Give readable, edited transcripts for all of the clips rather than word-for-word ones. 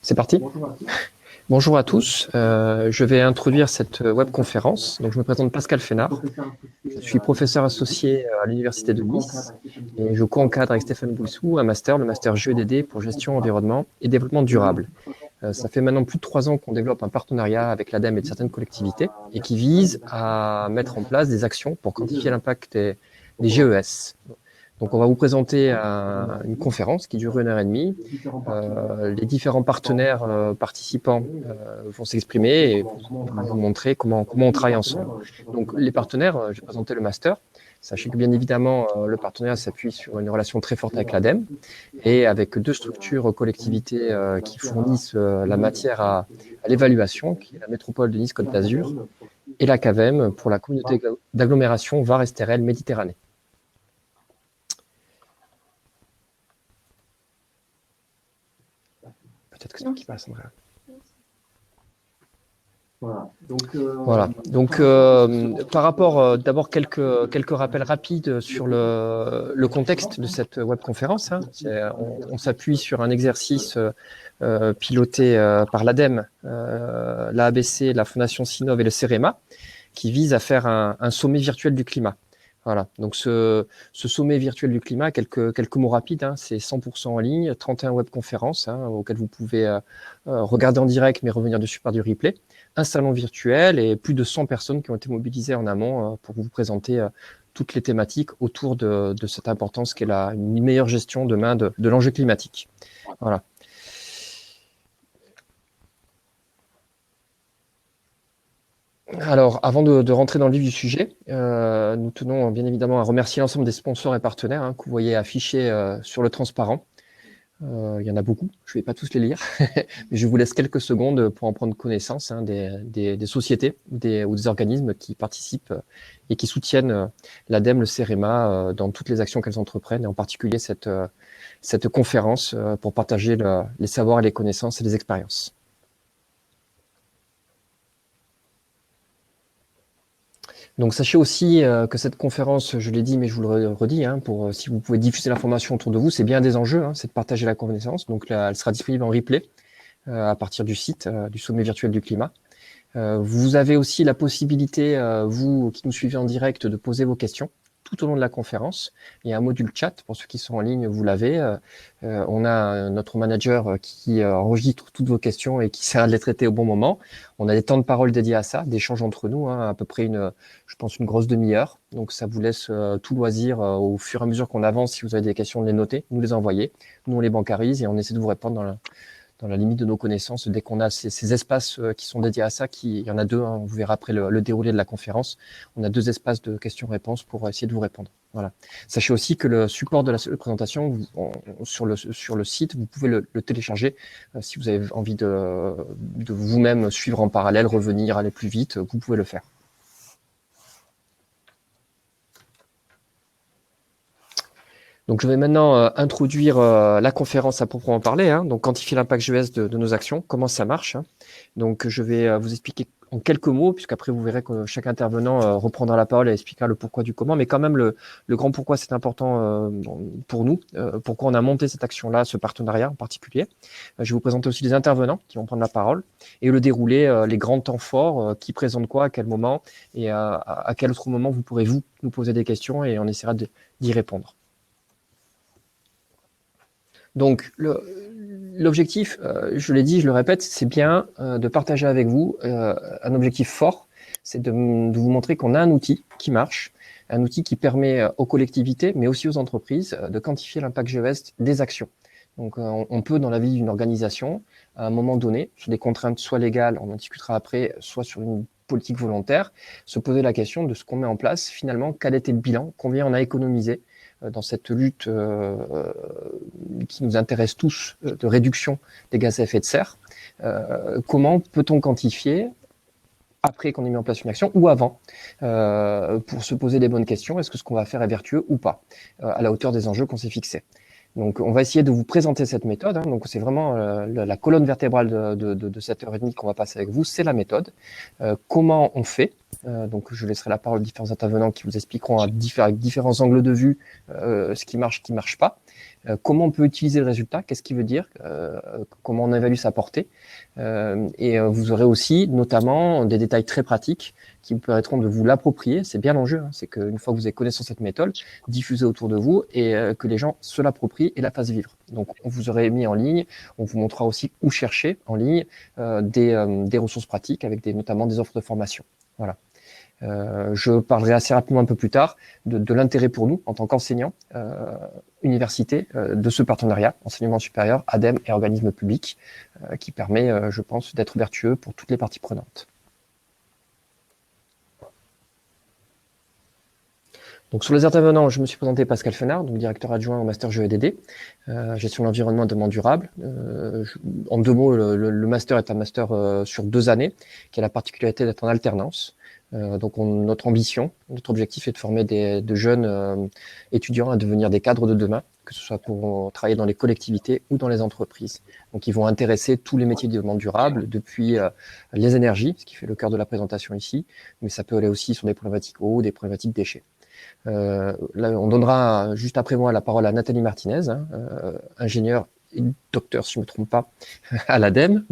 C'est parti. Bonjour à tous. Je vais introduire cette webconférence. Donc, je me présente Pascal Fénard. Je suis professeur associé à l'Université de Nice et je co-encadre avec Stéphane Bouissou un master, le master GEDD pour gestion, environnement et développement durable. Ça fait maintenant plus de 3 ans qu'on développe un partenariat avec l'ADEME et de certaines collectivités et qui vise à mettre en place des actions pour quantifier l'impact des GES. Donc, on va vous présenter une conférence qui dure 1h30. Les différents partenaires participants vont s'exprimer et vous montrer comment on travaille ensemble. Donc, les partenaires, je vais présenter le master. Sachez que bien évidemment, le partenariat s'appuie sur une relation très forte avec l'ADEME et avec 2 structures collectivités qui fournissent la matière à l'évaluation, qui est la métropole de Nice-Côte d'Azur, et la CAVEM pour la communauté d'agglomération Var-Estérel Méditerranée. Peut-être que c'est moi qui passe, Andrea. Voilà. Donc, par rapport, d'abord quelques rappels rapides sur le contexte de cette webconférence. On s'appuie sur un exercice piloté par l'ADEME, l'AABC, la Fondation Sinov et le CEREMA, qui vise à faire un sommet virtuel du climat. Voilà, donc ce sommet virtuel du climat, quelques mots rapides, c'est 100% en ligne, 31 webconférences auxquelles vous pouvez regarder en direct mais revenir dessus par du replay, un salon virtuel et plus de 100 personnes qui ont été mobilisées en amont pour vous présenter toutes les thématiques autour de cette importance qu'est une meilleure gestion demain de l'enjeu climatique. Voilà. Alors, avant de rentrer dans le vif du sujet, nous tenons bien évidemment à remercier l'ensemble des sponsors et partenaires que vous voyez affichés sur le transparent. Il y en a beaucoup, je ne vais pas tous les lire, mais je vous laisse quelques secondes pour en prendre connaissance des sociétés ou des organismes qui participent et qui soutiennent l'ADEME, le CEREMA dans toutes les actions qu'elles entreprennent, et en particulier cette conférence pour partager les savoirs et les connaissances et les expériences. Donc, sachez aussi que cette conférence, je l'ai dit, mais je vous le redis, pour si vous pouvez diffuser l'information autour de vous, c'est bien des enjeux, c'est de partager la connaissance. Donc, là, elle sera disponible en replay à partir du site du Sommet virtuel du climat. Vous avez aussi la possibilité, vous qui nous suivez en direct, de poser vos questions tout au long de la conférence. Il y a un module chat, pour ceux qui sont en ligne, vous l'avez. On a notre manager qui enregistre toutes vos questions et qui essaiera de les traiter au bon moment. On a des temps de parole dédiés à ça, d'échanges entre nous, à peu près je pense une grosse demi-heure. Donc ça vous laisse tout loisir au fur et à mesure qu'on avance. Si vous avez des questions, de les noter, nous les envoyer. Nous, on les bancarise et on essaie de vous répondre dans la limite de nos connaissances, dès qu'on a ces espaces qui sont dédiés à ça, il y en a 2, vous verrez après le déroulé de la conférence, on a 2 espaces de questions-réponses pour essayer de vous répondre. Voilà. Sachez aussi que le support de la présentation, sur le site, vous pouvez le télécharger si vous avez envie de vous-même suivre en parallèle, revenir, aller plus vite, vous pouvez le faire. Donc, je vais maintenant introduire la conférence à proprement parler, donc quantifier l'impact GES de nos actions, comment ça marche. Donc, je vais vous expliquer en quelques mots, puisqu'après vous verrez que chaque intervenant reprendra la parole et expliquera le pourquoi du comment, mais quand même le grand pourquoi c'est important pour nous, pourquoi on a monté cette action-là, ce partenariat en particulier. Je vais vous présenter aussi les intervenants qui vont prendre la parole et le déroulé, les grands temps forts, qui présentent quoi, à quel moment et à quel autre moment vous pourrez vous nous poser des questions et on essaiera d'y répondre. Donc, l'objectif, je l'ai dit, je le répète, c'est bien de partager avec vous un objectif fort, c'est de vous montrer qu'on a un outil qui marche, un outil qui permet aux collectivités, mais aussi aux entreprises, de quantifier l'impact GES des actions. Donc, on peut, dans la vie d'une organisation, à un moment donné, sur des contraintes soit légales, on en discutera après, soit sur une politique volontaire, se poser la question de ce qu'on met en place, finalement, quel était le bilan, combien on a économisé dans cette lutte qui nous intéresse tous de réduction des gaz à effet de serre. Comment peut-on quantifier après qu'on ait mis en place une action ou avant pour se poser des bonnes questions, est-ce que ce qu'on va faire est vertueux ou pas, à la hauteur des enjeux qu'on s'est fixés. Donc, on va essayer de vous présenter cette méthode. Donc, c'est vraiment la colonne vertébrale de cette heure et demie qu'on va passer avec vous, c'est la méthode. Comment on fait, Donc, je laisserai la parole aux différents intervenants qui vous expliqueront avec différents angles de vue ce qui marche pas. Comment on peut utiliser le résultat, qu'est-ce qu'il veut dire, comment on évalue sa portée. Et vous aurez aussi notamment des détails très pratiques qui vous permettront de vous l'approprier. C'est bien l'enjeu, hein, c'est qu'une fois que vous avez connaissance de cette méthode, diffusez autour de vous et que les gens se l'approprient et la fassent vivre. Donc, on vous aurait mis en ligne, on vous montrera aussi où chercher en ligne des ressources pratiques avec notamment des offres de formation. Voilà. Je parlerai assez rapidement un peu plus tard de l'intérêt pour nous, en tant qu'enseignants, université, de ce partenariat, enseignement supérieur, ADEME et organismes publics, qui permet, je pense, d'être vertueux pour toutes les parties prenantes. Donc sur les intervenants, je me suis présenté Pascal Fenard, donc directeur adjoint au Master GEDD, gestion de l'environnement et développement durable. En 2 mots, le master est un master sur 2 années, qui a la particularité d'être en alternance. Donc notre ambition, notre objectif est de former de jeunes étudiants à devenir des cadres de demain, que ce soit pour travailler dans les collectivités ou dans les entreprises. Donc ils vont intéresser tous les métiers du développement durable, depuis les énergies, ce qui fait le cœur de la présentation ici, mais ça peut aller aussi sur des problématiques eau, des problématiques déchets. Là, on donnera juste après moi la parole à Nathalie Martinez, ingénieure et docteur, si je ne me trompe pas, à l'ADEME.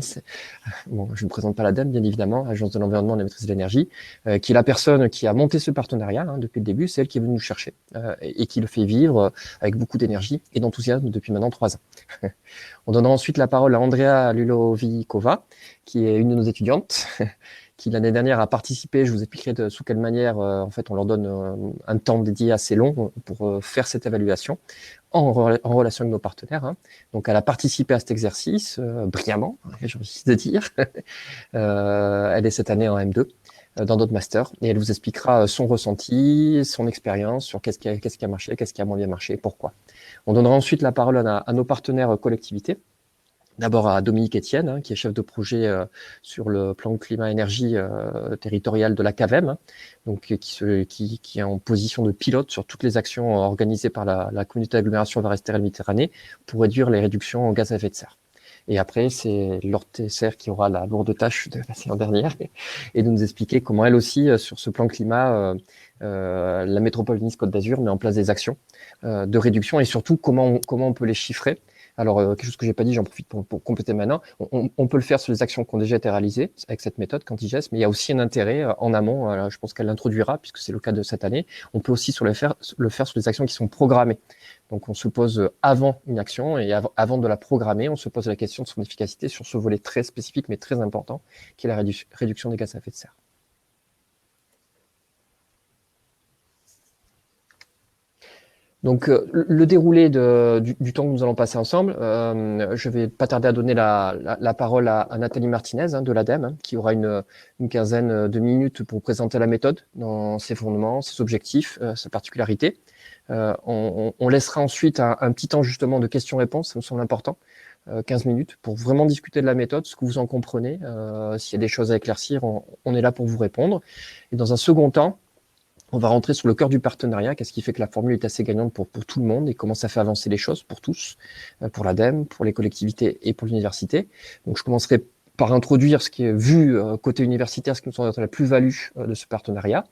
Bon, je ne présente pas l'ADEME, bien évidemment, Agence de l'environnement et de la maîtrise de l'énergie, qui est la personne qui a monté ce partenariat depuis le début. C'est elle qui est venue nous chercher et qui le fait vivre avec beaucoup d'énergie et d'enthousiasme depuis maintenant 3 ans. On donnera ensuite la parole à Andrea Lulovikova, qui est une de nos étudiantes, qui l'année dernière a participé. Je vous expliquerai sous quelle manière, en fait, on leur donne un temps dédié assez long pour faire cette évaluation en relation avec nos partenaires. Donc, elle a participé à cet exercice brillamment, j'ai envie de dire. Elle est cette année en M2 dans notre master et elle vous expliquera son ressenti, son expérience sur qu'est-ce qui a marché, qu'est-ce qui a moins bien marché, pourquoi. On donnera ensuite la parole à nos partenaires collectivités. D'abord à Dominique Etienne, qui est chef de projet sur le plan climat-énergie territorial de la CAVEM, donc qui est en position de pilote sur toutes les actions organisées par la communauté d'agglomération Var-Est-Méditerranée pour réduire les réductions en gaz à effet de serre. Et après, c'est Laure Tesser qui aura la lourde tâche de passer en dernière et de nous expliquer comment elle aussi, sur ce plan climat, la métropole Nice-Côte d'Azur met en place des actions de réduction et surtout comment on peut les chiffrer. Alors, quelque chose que j'ai pas dit, j'en profite pour compléter maintenant. On peut le faire sur les actions qui ont déjà été réalisées avec cette méthode Quantigest, mais il y a aussi un intérêt en amont. Je pense qu'elle l'introduira puisque c'est le cas de cette année. On peut aussi le faire sur les actions qui sont programmées. Donc, on se pose avant une action et avant de la programmer, on se pose la question de son efficacité sur ce volet très spécifique mais très important qui est la réduction des gaz à effet de serre. Donc, le déroulé du temps que nous allons passer ensemble, je vais pas tarder à donner la parole à Nathalie Martinez de l'ADEME, qui aura une quinzaine de minutes pour présenter la méthode dans ses fondements, ses objectifs, ses particularités. On laissera ensuite un petit temps justement de questions-réponses, ça me semble important, 15 minutes, pour vraiment discuter de la méthode, ce que vous en comprenez. S'il y a des choses à éclaircir, on est là pour vous répondre. Et dans un second temps, on va rentrer sur le cœur du partenariat, qu'est-ce qui fait que la formule est assez gagnante pour tout le monde et comment ça fait avancer les choses pour tous, pour l'ADEME, pour les collectivités et pour l'université. Donc je commencerai par introduire ce qui est vu côté universitaire, ce qui me semble être la plus-value de ce partenariat.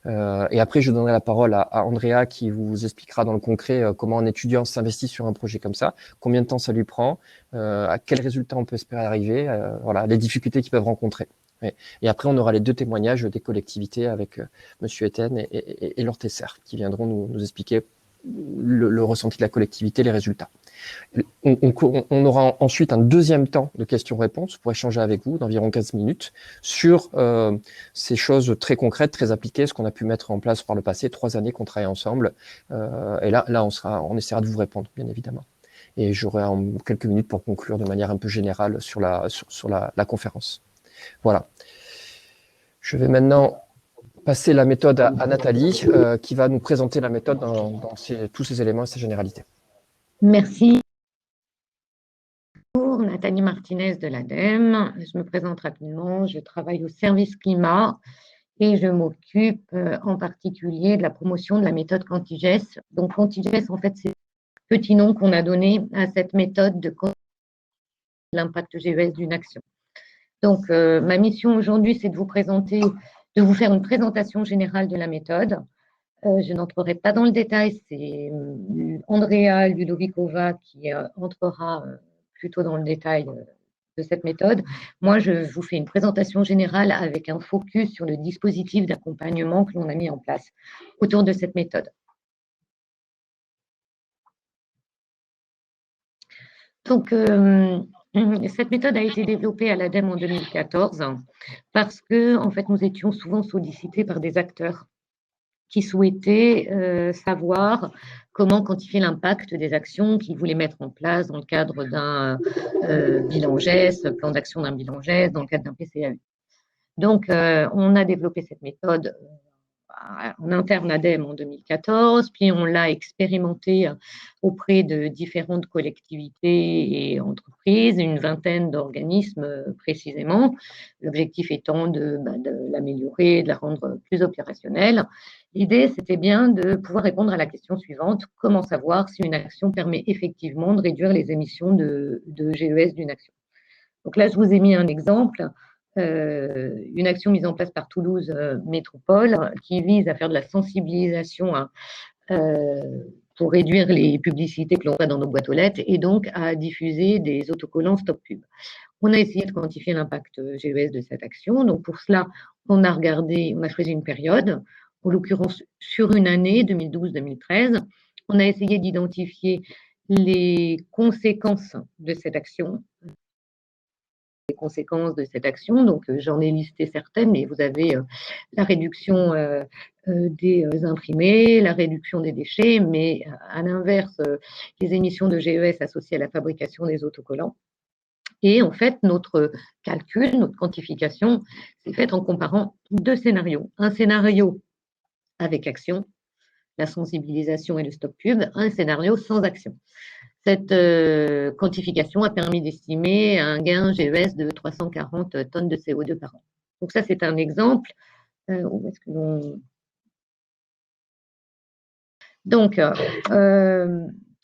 Et après, je donnerai la parole à Andrea qui vous expliquera dans le concret comment un étudiant s'investit sur un projet comme ça, combien de temps ça lui prend, à quels résultats on peut espérer arriver, voilà, les difficultés qu'ils peuvent rencontrer. Et après, on aura les 2 témoignages des collectivités avec Monsieur Etienne et Laure Tesser qui viendront nous expliquer le ressenti de la collectivité, les résultats. On aura ensuite un deuxième temps de questions-réponses pour échanger avec vous d'environ 15 minutes sur ces choses très concrètes, très appliquées, ce qu'on a pu mettre en place par le passé, 3 années qu'on travaille ensemble. Et là on essaiera de vous répondre, bien évidemment. Et j'aurai quelques minutes pour conclure de manière un peu générale sur la conférence. Voilà. Je vais maintenant passer la méthode à Nathalie, qui va nous présenter la méthode dans tous ses éléments et ses généralités. Merci. Bonjour, Nathalie Martinez de l'ADEME. Je me présente rapidement. Je travaille au service climat et je m'occupe en particulier de la promotion de la méthode Quantigest. Donc, Quantigest, en fait, c'est le petit nom qu'on a donné à cette méthode de l'impact GES d'une action. Donc, ma mission aujourd'hui, c'est de vous présenter de vous faire une présentation générale de la méthode. Je n'entrerai pas dans le détail, c'est Andrea Ludovikova qui entrera plutôt dans le détail de cette méthode. Moi, je vous fais une présentation générale avec un focus sur le dispositif d'accompagnement que l'on a mis en place autour de cette méthode. Donc, cette méthode a été développée à l'ADEME en 2014 parce que, en fait, nous étions souvent sollicités par des acteurs qui souhaitaient savoir comment quantifier l'impact des actions qu'ils voulaient mettre en place dans le cadre d'un bilan GES, plan d'action d'un bilan GES, dans le cadre d'un PCAE. Donc, on a développé cette méthode en interne ADEME en 2014, puis on l'a expérimenté auprès de différentes collectivités et entreprises, une vingtaine d'organismes précisément, l'objectif étant de l'améliorer, de la rendre plus opérationnelle. L'idée, c'était bien de pouvoir répondre à la question suivante, comment savoir si une action permet effectivement de réduire les émissions de GES d'une action. Donc là, je vous ai mis un exemple. Une action mise en place par Toulouse Métropole qui vise à faire de la sensibilisation pour réduire les publicités que l'on voit dans nos boîtes aux lettres et donc à diffuser des autocollants Stop Pub. On a essayé de quantifier l'impact GES de cette action. Donc pour cela, on a choisi une période, en l'occurrence sur une année, 2012-2013. On a essayé d'identifier les conséquences de cette action, les conséquences de cette action. Donc, j'en ai listé certaines, mais vous avez la réduction des imprimés, la réduction des déchets, mais à l'inverse, les émissions de GES associées à la fabrication des autocollants. Et en fait, notre calcul, notre quantification, c'est fait en comparant deux scénarios. Un scénario avec action, la sensibilisation et le stop pub, un scénario sans action. Cette quantification a permis d'estimer un gain GES de 340 tonnes de CO2 par an. Donc ça, c'est un exemple. Où est-ce que l'on... Donc,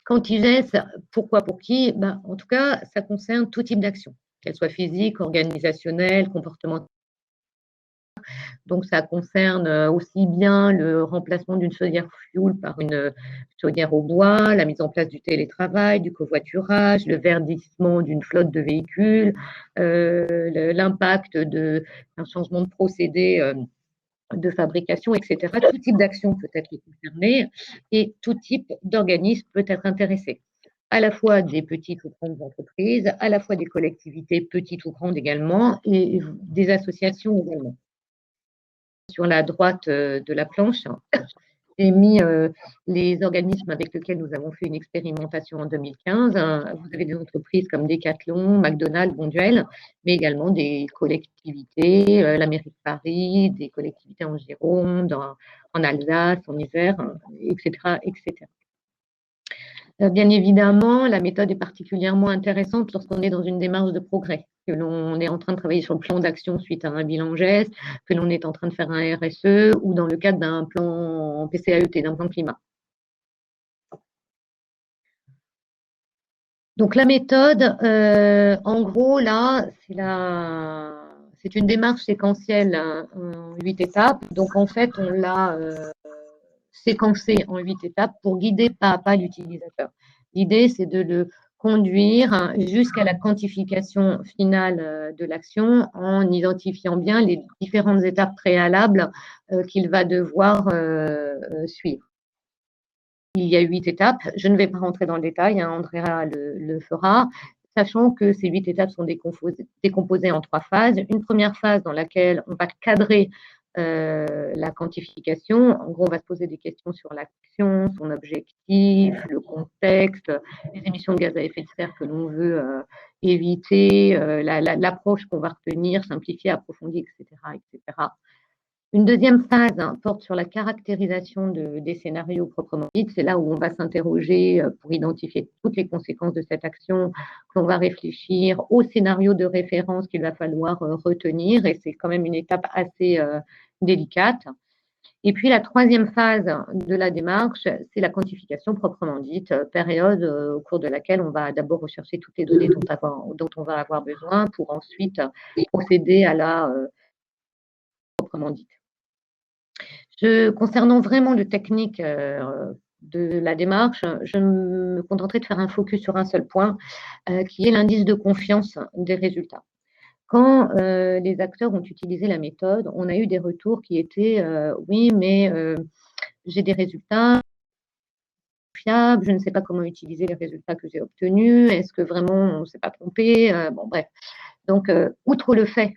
quantigès, pourquoi, pour qui? En tout cas, ça concerne tout type d'action, qu'elle soit physique, organisationnelle, comportementale. Donc, ça concerne aussi bien le remplacement d'une chaudière fuel par une chaudière au bois, la mise en place du télétravail, du covoiturage, le verdissement d'une flotte de véhicules, l'impact d'un changement de procédé de fabrication, etc. Tout type d'action peut être concerné et tout type d'organisme peut être intéressé. À la fois des petites ou grandes entreprises, à la fois des collectivités petites ou grandes également, et des associations également. Sur la droite de la planche, j'ai mis les organismes avec lesquels nous avons fait une expérimentation en 2015. Vous avez des entreprises comme Decathlon, McDonald's, Bonduelle, mais également des collectivités, la mairie de Paris, des collectivités en Gironde, en Alsace, en Isère, etc., etc. Bien évidemment, la méthode est particulièrement intéressante lorsqu'on est dans une démarche de progrès, que l'on est en train de travailler sur le plan d'action suite à un bilan GES, que l'on est en train de faire un RSE ou dans le cadre d'un plan PCAET, d'un plan climat. Donc la méthode, en gros, là, c'est une démarche séquentielle en 8 étapes. Donc en fait, on l'a séquencé en 8 étapes pour guider pas à pas l'utilisateur. L'idée, c'est de le conduire jusqu'à la quantification finale de l'action en identifiant bien les différentes étapes préalables qu'il va devoir suivre. Il y a 8 étapes. Je ne vais pas rentrer dans le détail, Andrea le fera, sachant que ces 8 étapes sont décomposées en 3 phases. Une première phase dans laquelle on va cadrer la quantification. En gros, on va se poser des questions sur l'action, son objectif, le contexte, les émissions de gaz à effet de serre que l'on veut éviter, l'approche qu'on va retenir, simplifier, approfondir, etc., etc. Une deuxième phase porte sur la caractérisation des scénarios proprement dits. C'est là où on va s'interroger pour identifier toutes les conséquences de cette action, qu'on va réfléchir au scénario de référence qu'il va falloir retenir, et c'est quand même une étape assez délicate. Et puis la troisième phase de la démarche, c'est la quantification proprement dite, période au cours de laquelle on va d'abord rechercher toutes les données dont on va avoir besoin pour ensuite procéder à la proprement dite. Concernant vraiment le technique de la démarche, je me contenterai de faire un focus sur un seul point, qui est l'indice de confiance des résultats. Quand les acteurs ont utilisé la méthode, on a eu des retours qui étaient oui, mais j'ai des résultats fiables, je ne sais pas comment utiliser les résultats que j'ai obtenus, est-ce que vraiment on ne s'est pas trompé, bon bref. Donc, outre le fait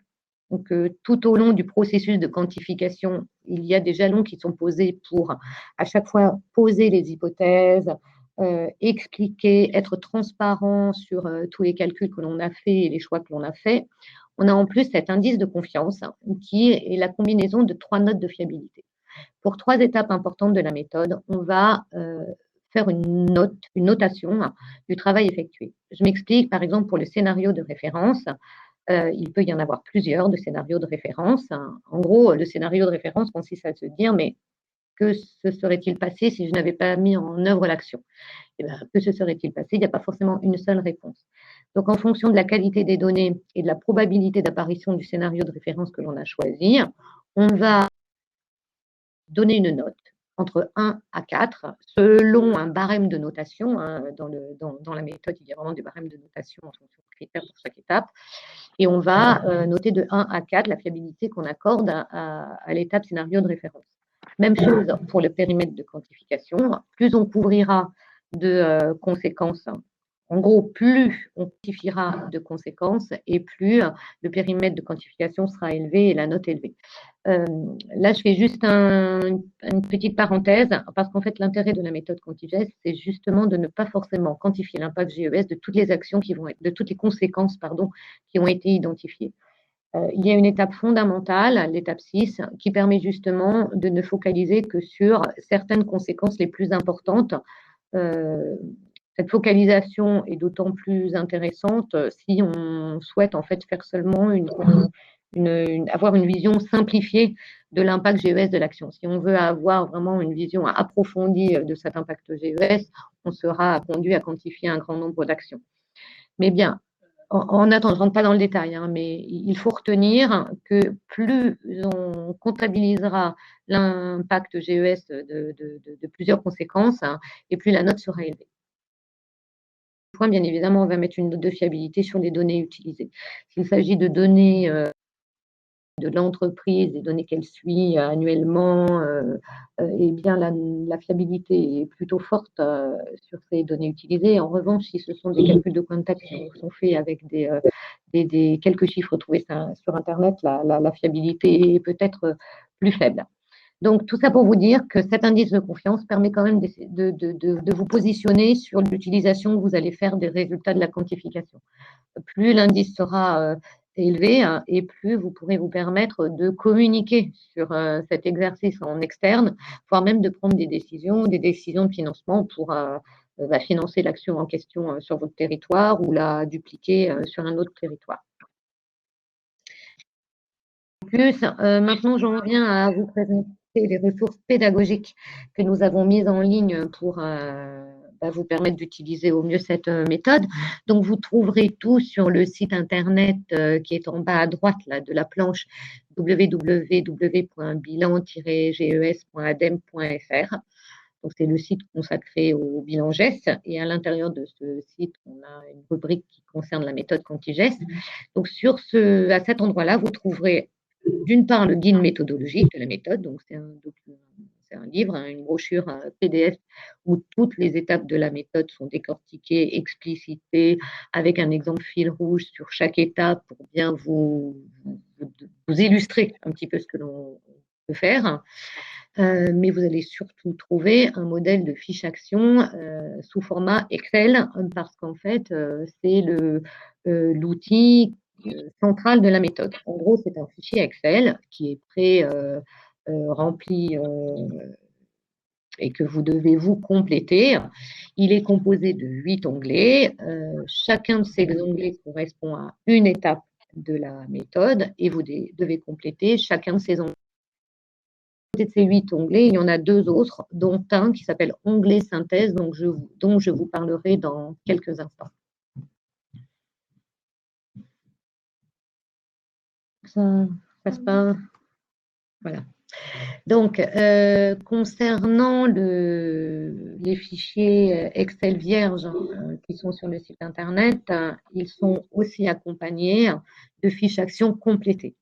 que tout au long du processus de quantification, il y a des jalons qui sont posés pour à chaque fois poser les hypothèses, expliquer, être transparent sur tous les calculs que l'on a fait et les choix que l'on a fait. On a en plus cet indice de confiance qui est la combinaison de 3 notes de fiabilité. Pour 3 étapes importantes de la méthode, on va faire une notation du travail effectué. Je m'explique, par exemple, pour le scénario de référence, il peut y en avoir plusieurs de scénarios de référence. En gros, le scénario de référence consiste à se dire, mais que se serait-il passé si je n'avais pas mis en œuvre l'action? Eh bien, que se serait-il passé? Il n'y a pas forcément une seule réponse. Donc, en fonction de la qualité des données et de la probabilité d'apparition du scénario de référence que l'on a choisi, on va donner une note entre 1 à 4 selon un barème de notation. Dans la méthode, il y a vraiment des barèmes de notation en fonction de critères pour chaque étape. Et on va noter de 1 à 4 la fiabilité qu'on accorde à l'étape scénario de référence. Même chose pour le périmètre de quantification. Plus on couvrira de conséquences, en gros, plus on quantifiera de conséquences et plus le périmètre de quantification sera élevé et la note élevée. Là, je fais juste une petite parenthèse parce qu'en fait, l'intérêt de la méthode QuantiGES, c'est justement de ne pas forcément quantifier l'impact GES de toutes les actions de toutes les conséquences, qui ont été identifiées. Il y a une étape fondamentale, l'étape 6, qui permet justement de ne focaliser que sur certaines conséquences les plus importantes. Cette focalisation est d'autant plus intéressante si on souhaite en fait faire seulement avoir une vision simplifiée de l'impact GES de l'action. Si on veut avoir vraiment une vision approfondie de cet impact GES, on sera conduit à quantifier un grand nombre d'actions. Mais bien, en attendant, je ne rentre pas dans le détail, mais il faut retenir que plus on comptabilisera l'impact GES de plusieurs conséquences, et plus la note sera élevée. Bien évidemment, on va mettre une note de fiabilité sur les données utilisées. S'il s'agit de données de l'entreprise, des données qu'elle suit annuellement, eh bien la fiabilité est plutôt forte sur ces données utilisées. En revanche, si ce sont des calculs de contact qui sont faits avec des quelques chiffres trouvés sur Internet, la fiabilité est peut-être plus faible. Donc, tout ça pour vous dire que cet indice de confiance permet quand même de vous positionner sur l'utilisation que vous allez faire des résultats de la quantification. Plus l'indice sera élevé et plus vous pourrez vous permettre de communiquer sur cet exercice en externe, voire même de prendre des décisions de financement pour financer l'action en question sur votre territoire ou la dupliquer sur un autre territoire. Plus, maintenant, j'en viens à vous présenter les ressources pédagogiques que nous avons mises en ligne pour vous permettre d'utiliser au mieux cette méthode. Donc, vous trouverez tout sur le site internet qui est en bas à droite là, de la planche www.bilan-ges.adem.fr. Donc, c'est le site consacré au bilan GES. Et à l'intérieur de ce site, on a une rubrique qui concerne la méthode QuantiGES. Donc, à cet endroit-là, vous trouverez d'une part le guide méthodologique de la méthode. Donc, c'est un livre, une brochure, un PDF où toutes les étapes de la méthode sont décortiquées, explicitées, avec un exemple fil rouge sur chaque étape pour bien vous illustrer un petit peu ce que l'on peut faire. Mais vous allez surtout trouver un modèle de fiche action sous format Excel parce qu'en fait, c'est l'outil central de la méthode. En gros, c'est un fichier Excel qui est pré-rempli et que vous devez vous compléter. Il est composé de 8 onglets. Chacun de ces onglets correspond à une étape de la méthode et vous devez compléter chacun de ces onglets. De ces 8 onglets, il y en a 2 autres, dont un qui s'appelle onglet synthèse, dont je vous parlerai dans quelques instants. Ça passe pas. Voilà. Donc, concernant les fichiers Excel vierges qui sont sur le site Internet, ils sont aussi accompagnés de fiches actions complétées.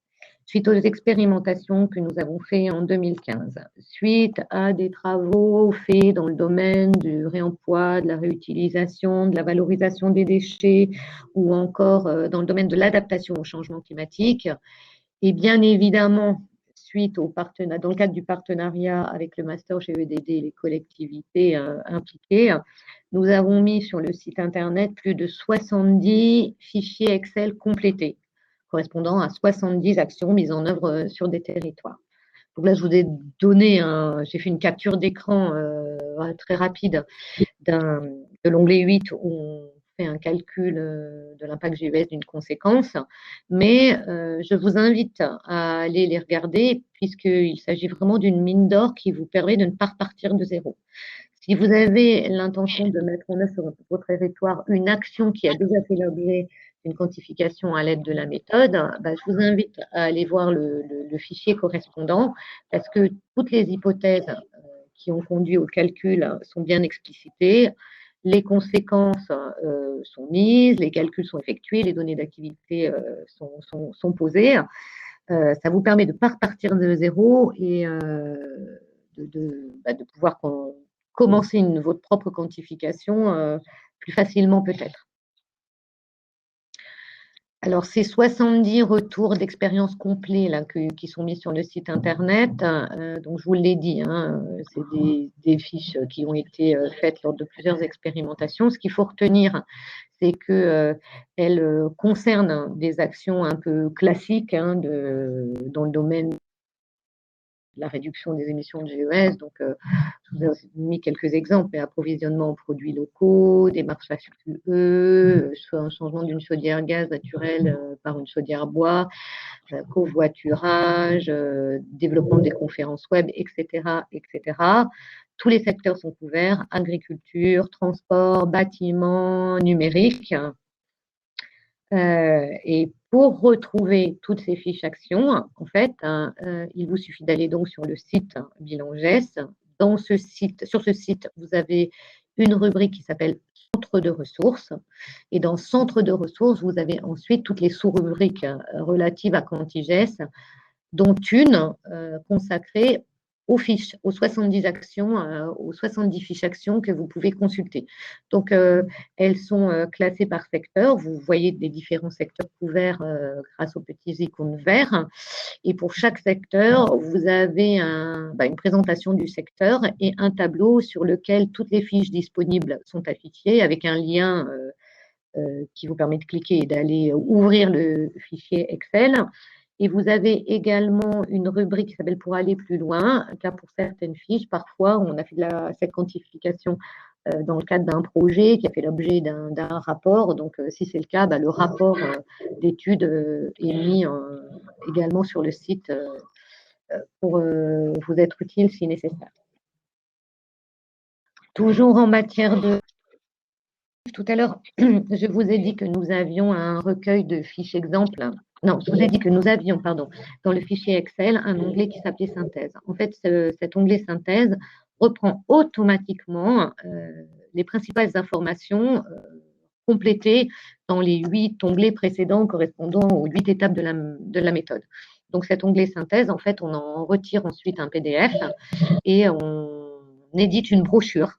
Suite aux expérimentations que nous avons faites en 2015, suite à des travaux faits dans le domaine du réemploi, de la réutilisation, de la valorisation des déchets ou encore dans le domaine de l'adaptation au changement climatique, et bien évidemment, dans le cadre du partenariat avec le Master GEDD et les collectivités impliquées, nous avons mis sur le site Internet plus de 70 fichiers Excel complétés, correspondant à 70 actions mises en œuvre sur des territoires. Donc là, je vous ai donné, j'ai fait une capture d'écran très rapide de l'onglet 8 où on fait un calcul de l'impact GES d'une conséquence, mais je vous invite à aller les regarder puisqu'il s'agit vraiment d'une mine d'or qui vous permet de ne pas repartir de zéro. Si vous avez l'intention de mettre en œuvre sur votre territoire une action qui a déjà fait l'objet d'une quantification à l'aide de la méthode, je vous invite à aller voir le fichier correspondant parce que toutes les hypothèses qui ont conduit au calcul sont bien explicitées. Les conséquences sont mises, les calculs sont effectués, les données d'activité sont posées. Ça vous permet de ne pas repartir de zéro et de pouvoir commencer votre propre quantification plus facilement peut-être. Alors, ces 70 retours d'expérience complets là, qui sont mis sur le site Internet, donc je vous l'ai dit, c'est des fiches qui ont été faites lors de plusieurs expérimentations. Ce qu'il faut retenir, c'est qu'elles concernent des actions un peu classiques dans le domaine de la réduction des émissions de GES. Donc, je vous ai mis quelques exemples, mais approvisionnement en produits locaux, démarche FQE, un changement d'une chaudière gaz naturelle par une chaudière bois, covoiturage, développement des conférences web, etc., etc. Tous les secteurs sont couverts, agriculture, transport, bâtiment, numérique. Et pour retrouver toutes ces fiches actions, en fait, il vous suffit d'aller donc sur le site Bilan GES. Sur ce site, vous avez une rubrique qui s'appelle Centre de ressources. Et dans Centre de ressources, vous avez ensuite toutes les sous-rubriques relatives à QuantiGES, dont une consacrée aux fiches, aux 70 actions, aux 70 fiches actions que vous pouvez consulter. Donc, elles sont classées par secteur. Vous voyez les différents secteurs couverts grâce aux petits icônes verts. Et pour chaque secteur, vous avez une présentation du secteur et un tableau sur lequel toutes les fiches disponibles sont affichées avec un lien qui vous permet de cliquer et d'aller ouvrir le fichier Excel. Et vous avez également une rubrique qui s'appelle « Pour aller plus loin », car pour certaines fiches, parfois, on a fait cette quantification dans le cadre d'un projet qui a fait l'objet d'un rapport. Donc, si c'est le cas, le rapport d'étude est mis également sur le site pour vous être utile si nécessaire. Toujours en matière de... Tout à l'heure, je vous ai dit que nous avions un recueil de fiches exemples. Non, je vous ai dit que nous avions, dans le fichier Excel, un onglet qui s'appelait Synthèse. En fait, cet onglet Synthèse reprend automatiquement les principales informations complétées dans les 8 onglets précédents correspondant aux 8 étapes de la méthode. Donc, cet onglet Synthèse, en fait, on en retire ensuite un PDF et on édite une brochure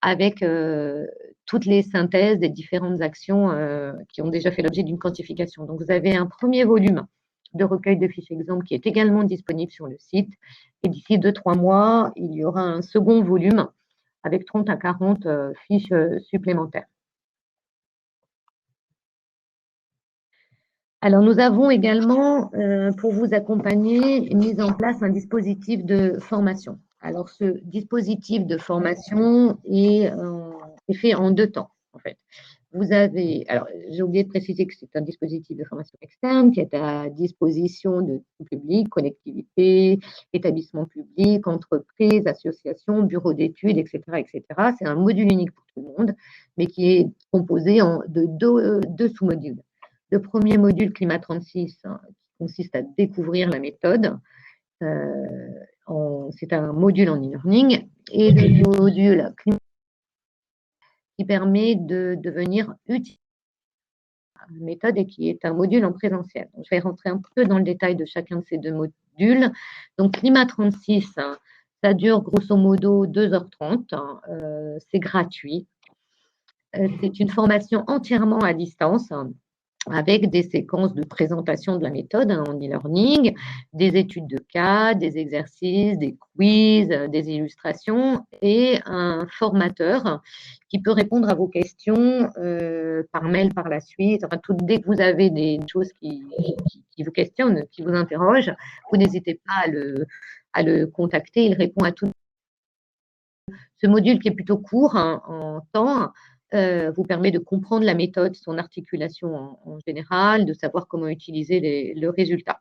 avec toutes les synthèses des différentes actions qui ont déjà fait l'objet d'une quantification. Donc, vous avez un premier volume de recueil de fiches exemples qui est également disponible sur le site. Et d'ici 2-3 mois, il y aura un second volume avec 30 à 40 fiches supplémentaires. Alors, nous avons également, pour vous accompagner, mis en place un dispositif de formation. Alors, ce dispositif de formation est fait en 2 temps, en fait. Vous avez, alors j'ai oublié de préciser que c'est un dispositif de formation externe qui est à disposition de tout public, collectivités, établissements publics, entreprises, associations, bureaux d'études, etc., etc. C'est un module unique pour tout le monde, mais qui est composé de deux sous-modules. Le premier module, Climat 36, qui consiste à découvrir la méthode, c'est un module en e-learning, et le module qui permet de devenir utile méthode et qui est un module en présentiel. Donc, je vais rentrer un peu dans le détail de chacun de ces deux modules. Donc, Climat 36, ça dure grosso modo 2h30. C'est gratuit. C'est une formation entièrement à distance, avec des séquences de présentation de la méthode en e-learning, des études de cas, des exercices, des quiz, des illustrations et un formateur qui peut répondre à vos questions par mail par la suite. Enfin, dès que vous avez des choses qui vous questionnent, qui vous interrogent, vous n'hésitez pas à le contacter. Il répond à tout. Ce module qui est plutôt court en temps vous permet de comprendre la méthode, son articulation en général, de savoir comment utiliser le résultat.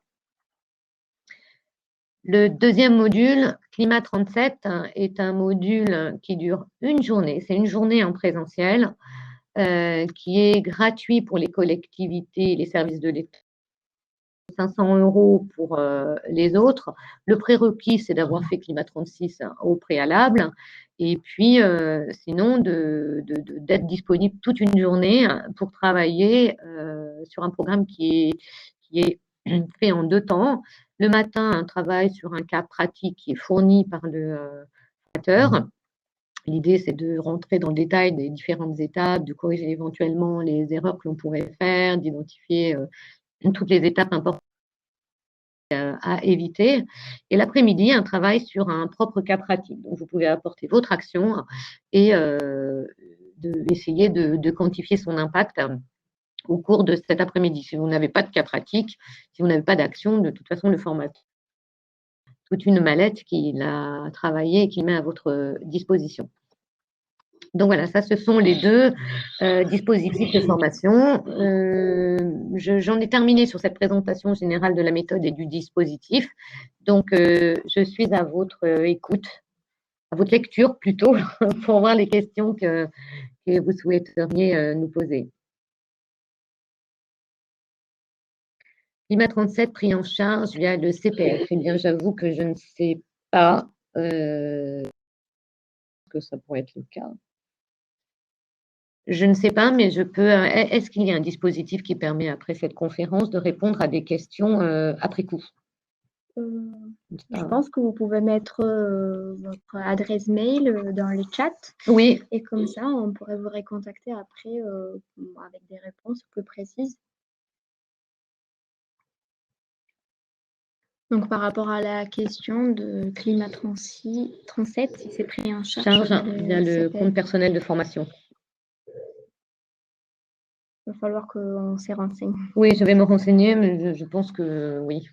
Le deuxième module, Climat 37, est un module qui dure une journée. C'est une journée en présentiel qui est gratuit pour les collectivités et les services de l'État. 500 € pour les autres. Le prérequis, c'est d'avoir fait Climat 36 au préalable. Et puis, sinon, d'être disponible toute une journée pour travailler sur un programme qui est fait en 2 temps. Le matin, un travail sur un cas pratique qui est fourni par le formateur. L'idée, c'est de rentrer dans le détail des différentes étapes, de corriger éventuellement les erreurs que l'on pourrait faire, d'identifier toutes les étapes importantes à éviter. Et l'après-midi, un travail sur un propre cas pratique. Donc, vous pouvez apporter votre action et essayer de quantifier son impact au cours de cet après-midi. Si vous n'avez pas de cas pratique, si vous n'avez pas d'action, de toute façon, le formateur toute une mallette qu'il a travaillé et qu'il met à votre disposition. Donc voilà, ça, ce sont les deux dispositifs de formation. J'en ai terminé sur cette présentation générale de la méthode et du dispositif. Donc, je suis à votre écoute, à votre lecture plutôt, pour voir les questions que vous souhaiteriez nous poser. Climat 37 pris en charge via le CPF. Eh bien, j'avoue que je ne sais pas que ça pourrait être le cas. Je ne sais pas, mais je peux. Est-ce qu'il y a un dispositif qui permet, après cette conférence, de répondre à des questions après coup? Je pense que vous pouvez mettre votre adresse mail dans le chat. Oui. Et comme ça, on pourrait vous recontacter après avec des réponses plus précises. Donc, par rapport à la question de Climat 37, si c'est pris en charge via le compte personnel de formation. Il va falloir qu'on s'y renseigne. Oui, je vais me renseigner, mais je pense que oui.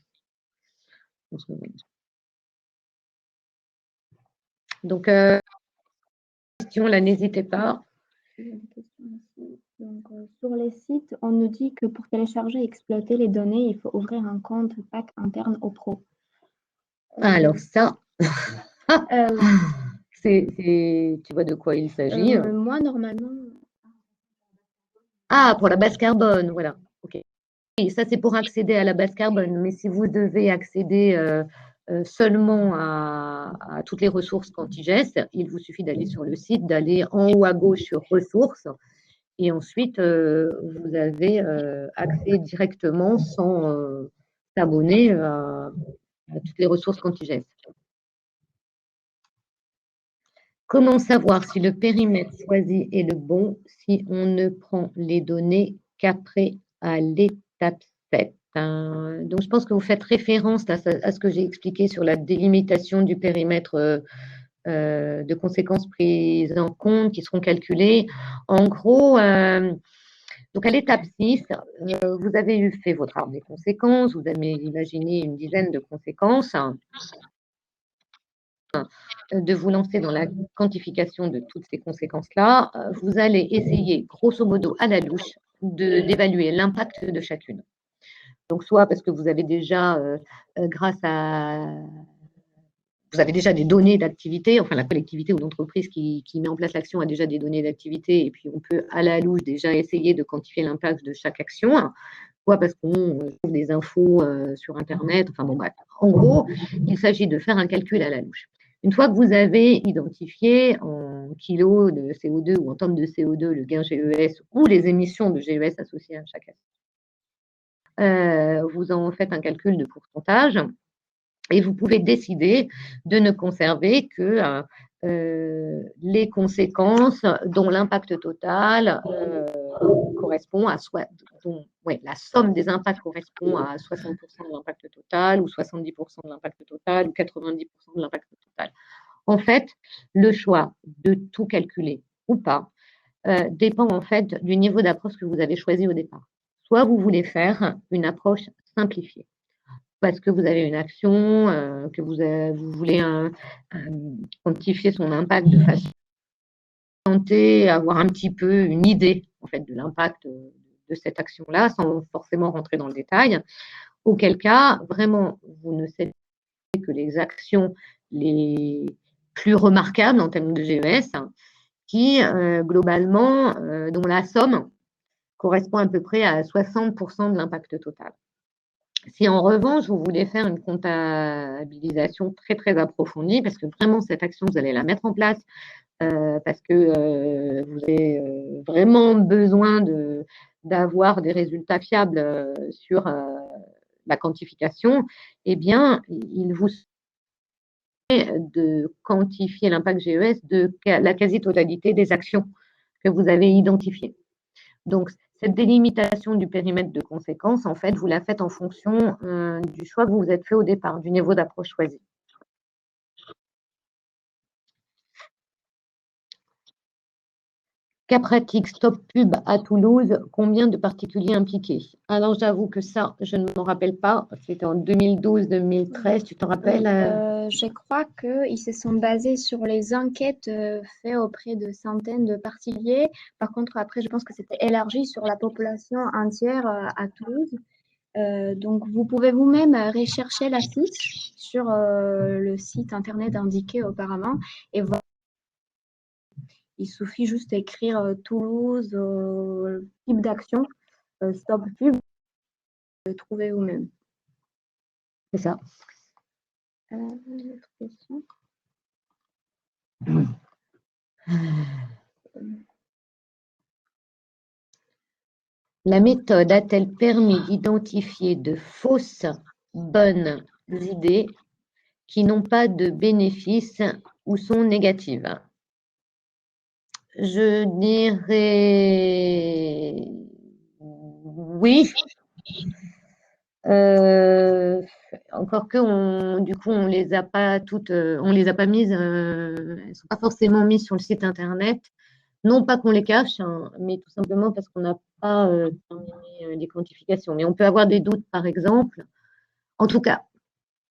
Donc, question, là, n'hésitez pas. Donc, sur les sites, on nous dit que pour télécharger et exploiter les données, il faut ouvrir un compte PAC interne au Pro. Alors ça, tu vois de quoi il s'agit? Moi, normalement. Ah, pour la base carbone, voilà. Ok. Et ça, c'est pour accéder à la base carbone. Mais si vous devez accéder seulement à toutes les ressources Quantigest, il vous suffit d'aller sur le site, d'aller en haut à gauche sur ressources. Et ensuite, vous avez accès directement sans s'abonner à toutes les ressources Quantigest. Comment savoir si le périmètre choisi est le bon si on ne prend les données qu'après à l'étape 7? Donc, je pense que vous faites référence à ce que j'ai expliqué sur la délimitation du périmètre de conséquences prises en compte qui seront calculées. En gros, donc à l'étape 6, vous avez fait votre arbre des conséquences, vous avez imaginé une dizaine de conséquences, de vous lancer dans la quantification de toutes ces conséquences-là. Vous allez essayer, grosso modo, à la louche, d'évaluer l'impact de chacune. Donc, soit parce que vous avez déjà, vous avez déjà des données d'activité, enfin la collectivité ou l'entreprise qui met en place l'action a déjà des données d'activité, et puis on peut à la louche déjà essayer de quantifier l'impact de chaque action. soit parce qu'on trouve des infos sur Internet. Enfin bon, bref. En gros, il s'agit de faire un calcul à la louche. Une fois que vous avez identifié en kilos de CO2 ou en tonnes de CO2 le gain GES ou les émissions de GES associées à chaque assiette, vous en faites un calcul de pourcentage et vous pouvez décider de ne conserver que les conséquences dont l'impact total correspond à la somme des impacts correspond à 60% de l'impact total ou 70% de l'impact total ou 90% de l'impact total. En fait, le choix de tout calculer ou pas dépend en fait du niveau d'approche que vous avez choisi au départ. Soit vous voulez faire une approche simplifiée, parce que vous avez une action, que vous voulez quantifier son impact de façon avoir un petit peu une idée en fait de l'impact de cette action-là, sans forcément rentrer dans le détail. Auquel cas, vraiment, vous ne savez que les actions les plus remarquables en termes de GES, qui globalement, dont la somme correspond à peu près à 60% de l'impact total. Si en revanche, vous voulez faire une comptabilisation très, très approfondie, parce que vraiment, cette action, vous allez la mettre en place, parce que vous avez vraiment besoin d'avoir des résultats fiables sur la quantification, eh bien, il vous de quantifier l'impact GES de la quasi-totalité des actions que vous avez identifiées. Donc, cette délimitation du périmètre de conséquence, en fait, vous la faites en fonction du choix que vous vous êtes fait au départ, du niveau d'approche choisi. Cas pratique, Stop Pub à Toulouse, combien de particuliers impliqués? Alors, j'avoue que ça, je ne m'en rappelle pas. C'était en 2012-2013, tu t'en rappelles? Je crois qu'ils se sont basés sur les enquêtes faites auprès de centaines de particuliers. Par contre, après, je pense que c'était élargi sur la population entière à Toulouse. Donc, vous pouvez vous-même rechercher la fiche sur le site internet indiqué auparavant et voir. Il suffit juste d'écrire Toulouse, type d'action, Stop Pub, de trouver vous-même. C'est ça. Autre question. La méthode a-t-elle permis d'identifier de fausses bonnes idées qui n'ont pas de bénéfices ou sont négatives? Je dirais oui. Encore que du coup, on les a pas toutes, on les a pas mises, elles sont pas forcément mises sur le site internet. Non pas qu'on les cache, hein, mais tout simplement parce qu'on n'a pas terminé les quantifications. Mais on peut avoir des doutes, par exemple. En tout cas,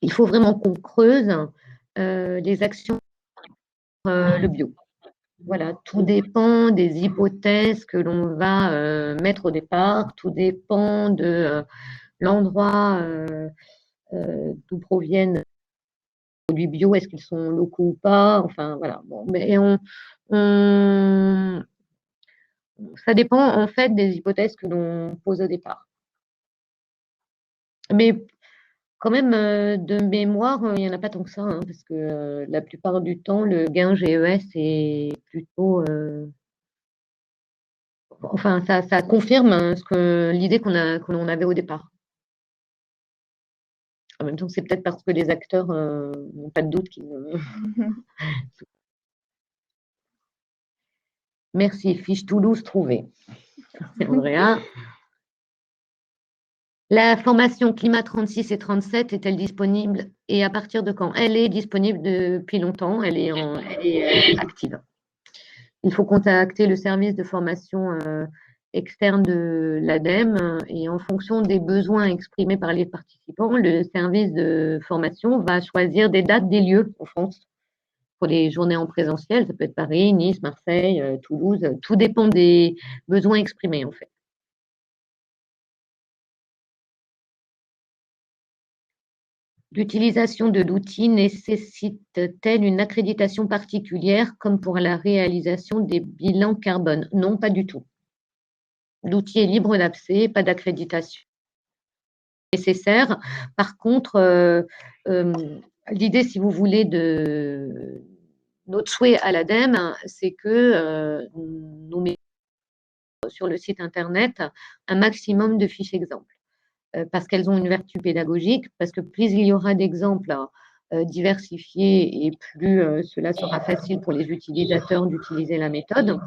il faut vraiment qu'on creuse les actions le bio. Voilà, tout dépend des hypothèses que l'on va mettre au départ, tout dépend de l'endroit d'où proviennent les produits bio, est-ce qu'ils sont locaux ou pas, enfin voilà. Bon, mais ça dépend en fait des hypothèses que l'on pose au départ. Mais quand même, de mémoire, il n'y en a pas tant que ça, hein, parce que la plupart du temps, le gain GES est plutôt enfin, ça confirme l'idée que l'on avait au départ. En même temps, c'est peut-être parce que les acteurs n'ont pas de doute qu'ils Merci, fiche Toulouse trouvée. Merci Andrea. La formation Climat 36 et 37 est-elle disponible et à partir de quand? Elle est disponible depuis longtemps, elle est active. Il faut contacter le service de formation externe de l'ADEME et en fonction des besoins exprimés par les participants, le service de formation va choisir des dates, des lieux en France pour les journées en présentiel. Ça peut être Paris, Nice, Marseille, Toulouse. Tout dépend des besoins exprimés en fait. L'utilisation de l'outil nécessite-t-elle une accréditation particulière comme pour la réalisation des bilans carbone? Non, pas du tout. L'outil est libre d'accès, pas d'accréditation. nécessaire. Par contre, l'idée, si vous voulez, de notre souhait à l'ADEME, c'est que nous mettons sur le site internet un maximum de fiches exemples, parce qu'elles ont une vertu pédagogique, parce que plus il y aura d'exemples diversifiés et plus cela sera facile pour les utilisateurs d'utiliser la méthode.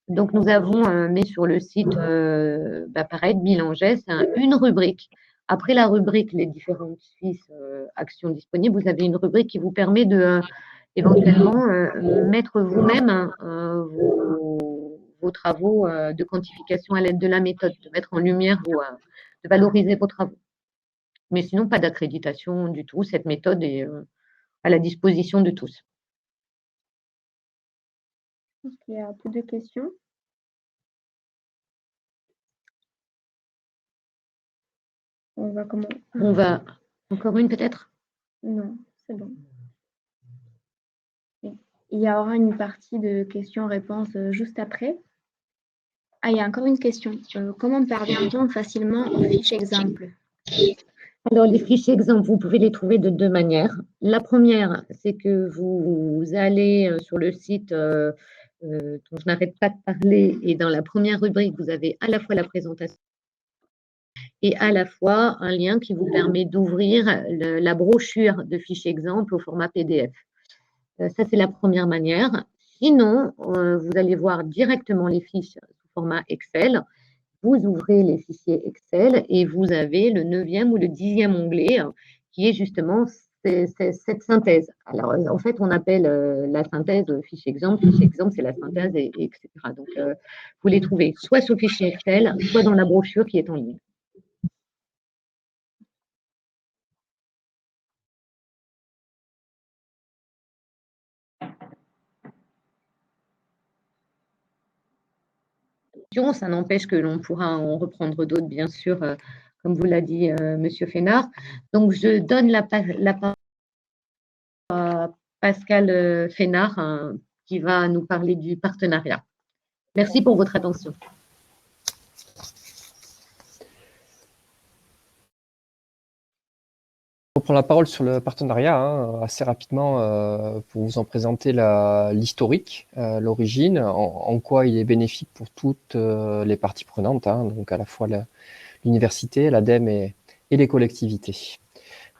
Donc, nous avons mis sur le site, pareil, de Milangès, une rubrique. Après la rubrique, les différentes fiches actions disponibles, vous avez une rubrique qui vous permet de éventuellement mettre vous-même vos travaux de quantification à l'aide de la méthode, de mettre en lumière, de valoriser vos travaux. Mais sinon, pas d'accréditation du tout. Cette méthode est à la disposition de tous. Je pense qu'il y a plus de questions. On va comment? On va encore une peut-être? Non, c'est bon. Il y aura une partie de questions-réponses juste après. Ah, il y a encore une question. Comment parvient-on facilement aux fiches exemples? Alors, les fiches exemples, vous pouvez les trouver de deux manières. La première, c'est que vous allez sur le site dont je n'arrête pas de parler, et dans la première rubrique, vous avez à la fois la présentation et à la fois un lien qui vous permet d'ouvrir la brochure de fiches exemples au format PDF. Ça, c'est la première manière. Sinon, vous allez voir directement les fiches sous format Excel. Vous ouvrez les fichiers Excel et vous avez le 9e ou le 10e onglet qui est justement cette synthèse. Alors, en fait, on appelle la synthèse fichier exemple. Fichier exemple, c'est la synthèse, etc. Donc, vous les trouvez soit sur fichier Excel, soit dans la brochure qui est en ligne. Ça n'empêche que l'on pourra en reprendre d'autres, bien sûr, comme vous l'a dit Monsieur Fénard. Donc, je donne la parole à Pascal Fénard, qui va nous parler du partenariat. Merci pour votre attention. Je reprends la parole sur le partenariat assez rapidement pour vous en présenter l'historique, l'origine, en quoi il est bénéfique pour toutes les parties prenantes, donc à la fois l'université, l'ADEME et les collectivités.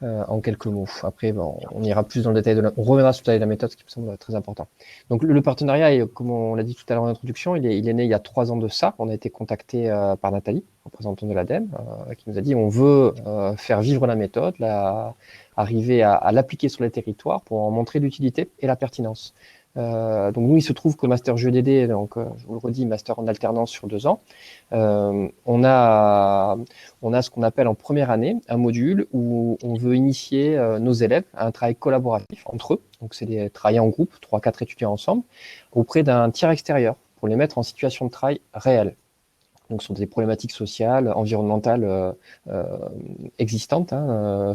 En quelques mots. Après, on ira plus dans le détail on reviendra sur le détail de la méthode, ce qui me semble très important. Donc, le partenariat, comme on l'a dit tout à l'heure en introduction, il est né il y a 3 ans de ça. On a été contacté par Nathalie, représentante de l'ADEME, qui nous a dit on veut faire vivre la méthode, arriver à l'appliquer sur les territoires pour en montrer l'utilité et la pertinence. Donc nous, il se trouve que Master GEDD, donc je vous le redis, Master en alternance sur 2 ans, on a ce qu'on appelle en première année un module où on veut initier nos élèves à un travail collaboratif entre eux, donc c'est des travailler en groupe, 3-4 étudiants ensemble, auprès d'un tiers extérieur pour les mettre en situation de travail réelle. Donc sur des problématiques sociales, environnementales existantes,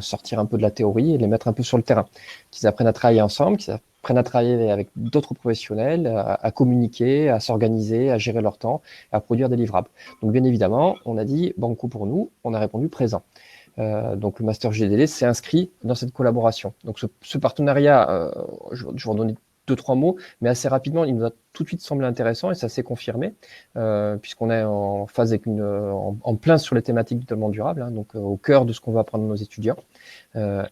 sortir un peu de la théorie et les mettre un peu sur le terrain, qu'ils apprennent à travailler ensemble, qu'ils apprennent à travailler avec d'autres professionnels, à communiquer, à s'organiser, à gérer leur temps, à produire des livrables. Donc bien évidemment, on a dit banco pour nous, on a répondu présent. Donc le Master GDD s'est inscrit dans cette collaboration. Donc ce partenariat, je vais en donner 2-3 mots, mais assez rapidement, il nous a tout de suite semblé intéressant et ça s'est confirmé, puisqu'on est en phase avec en plein sur les thématiques du développement durable, donc au cœur de ce qu'on va apprendre à nos étudiants.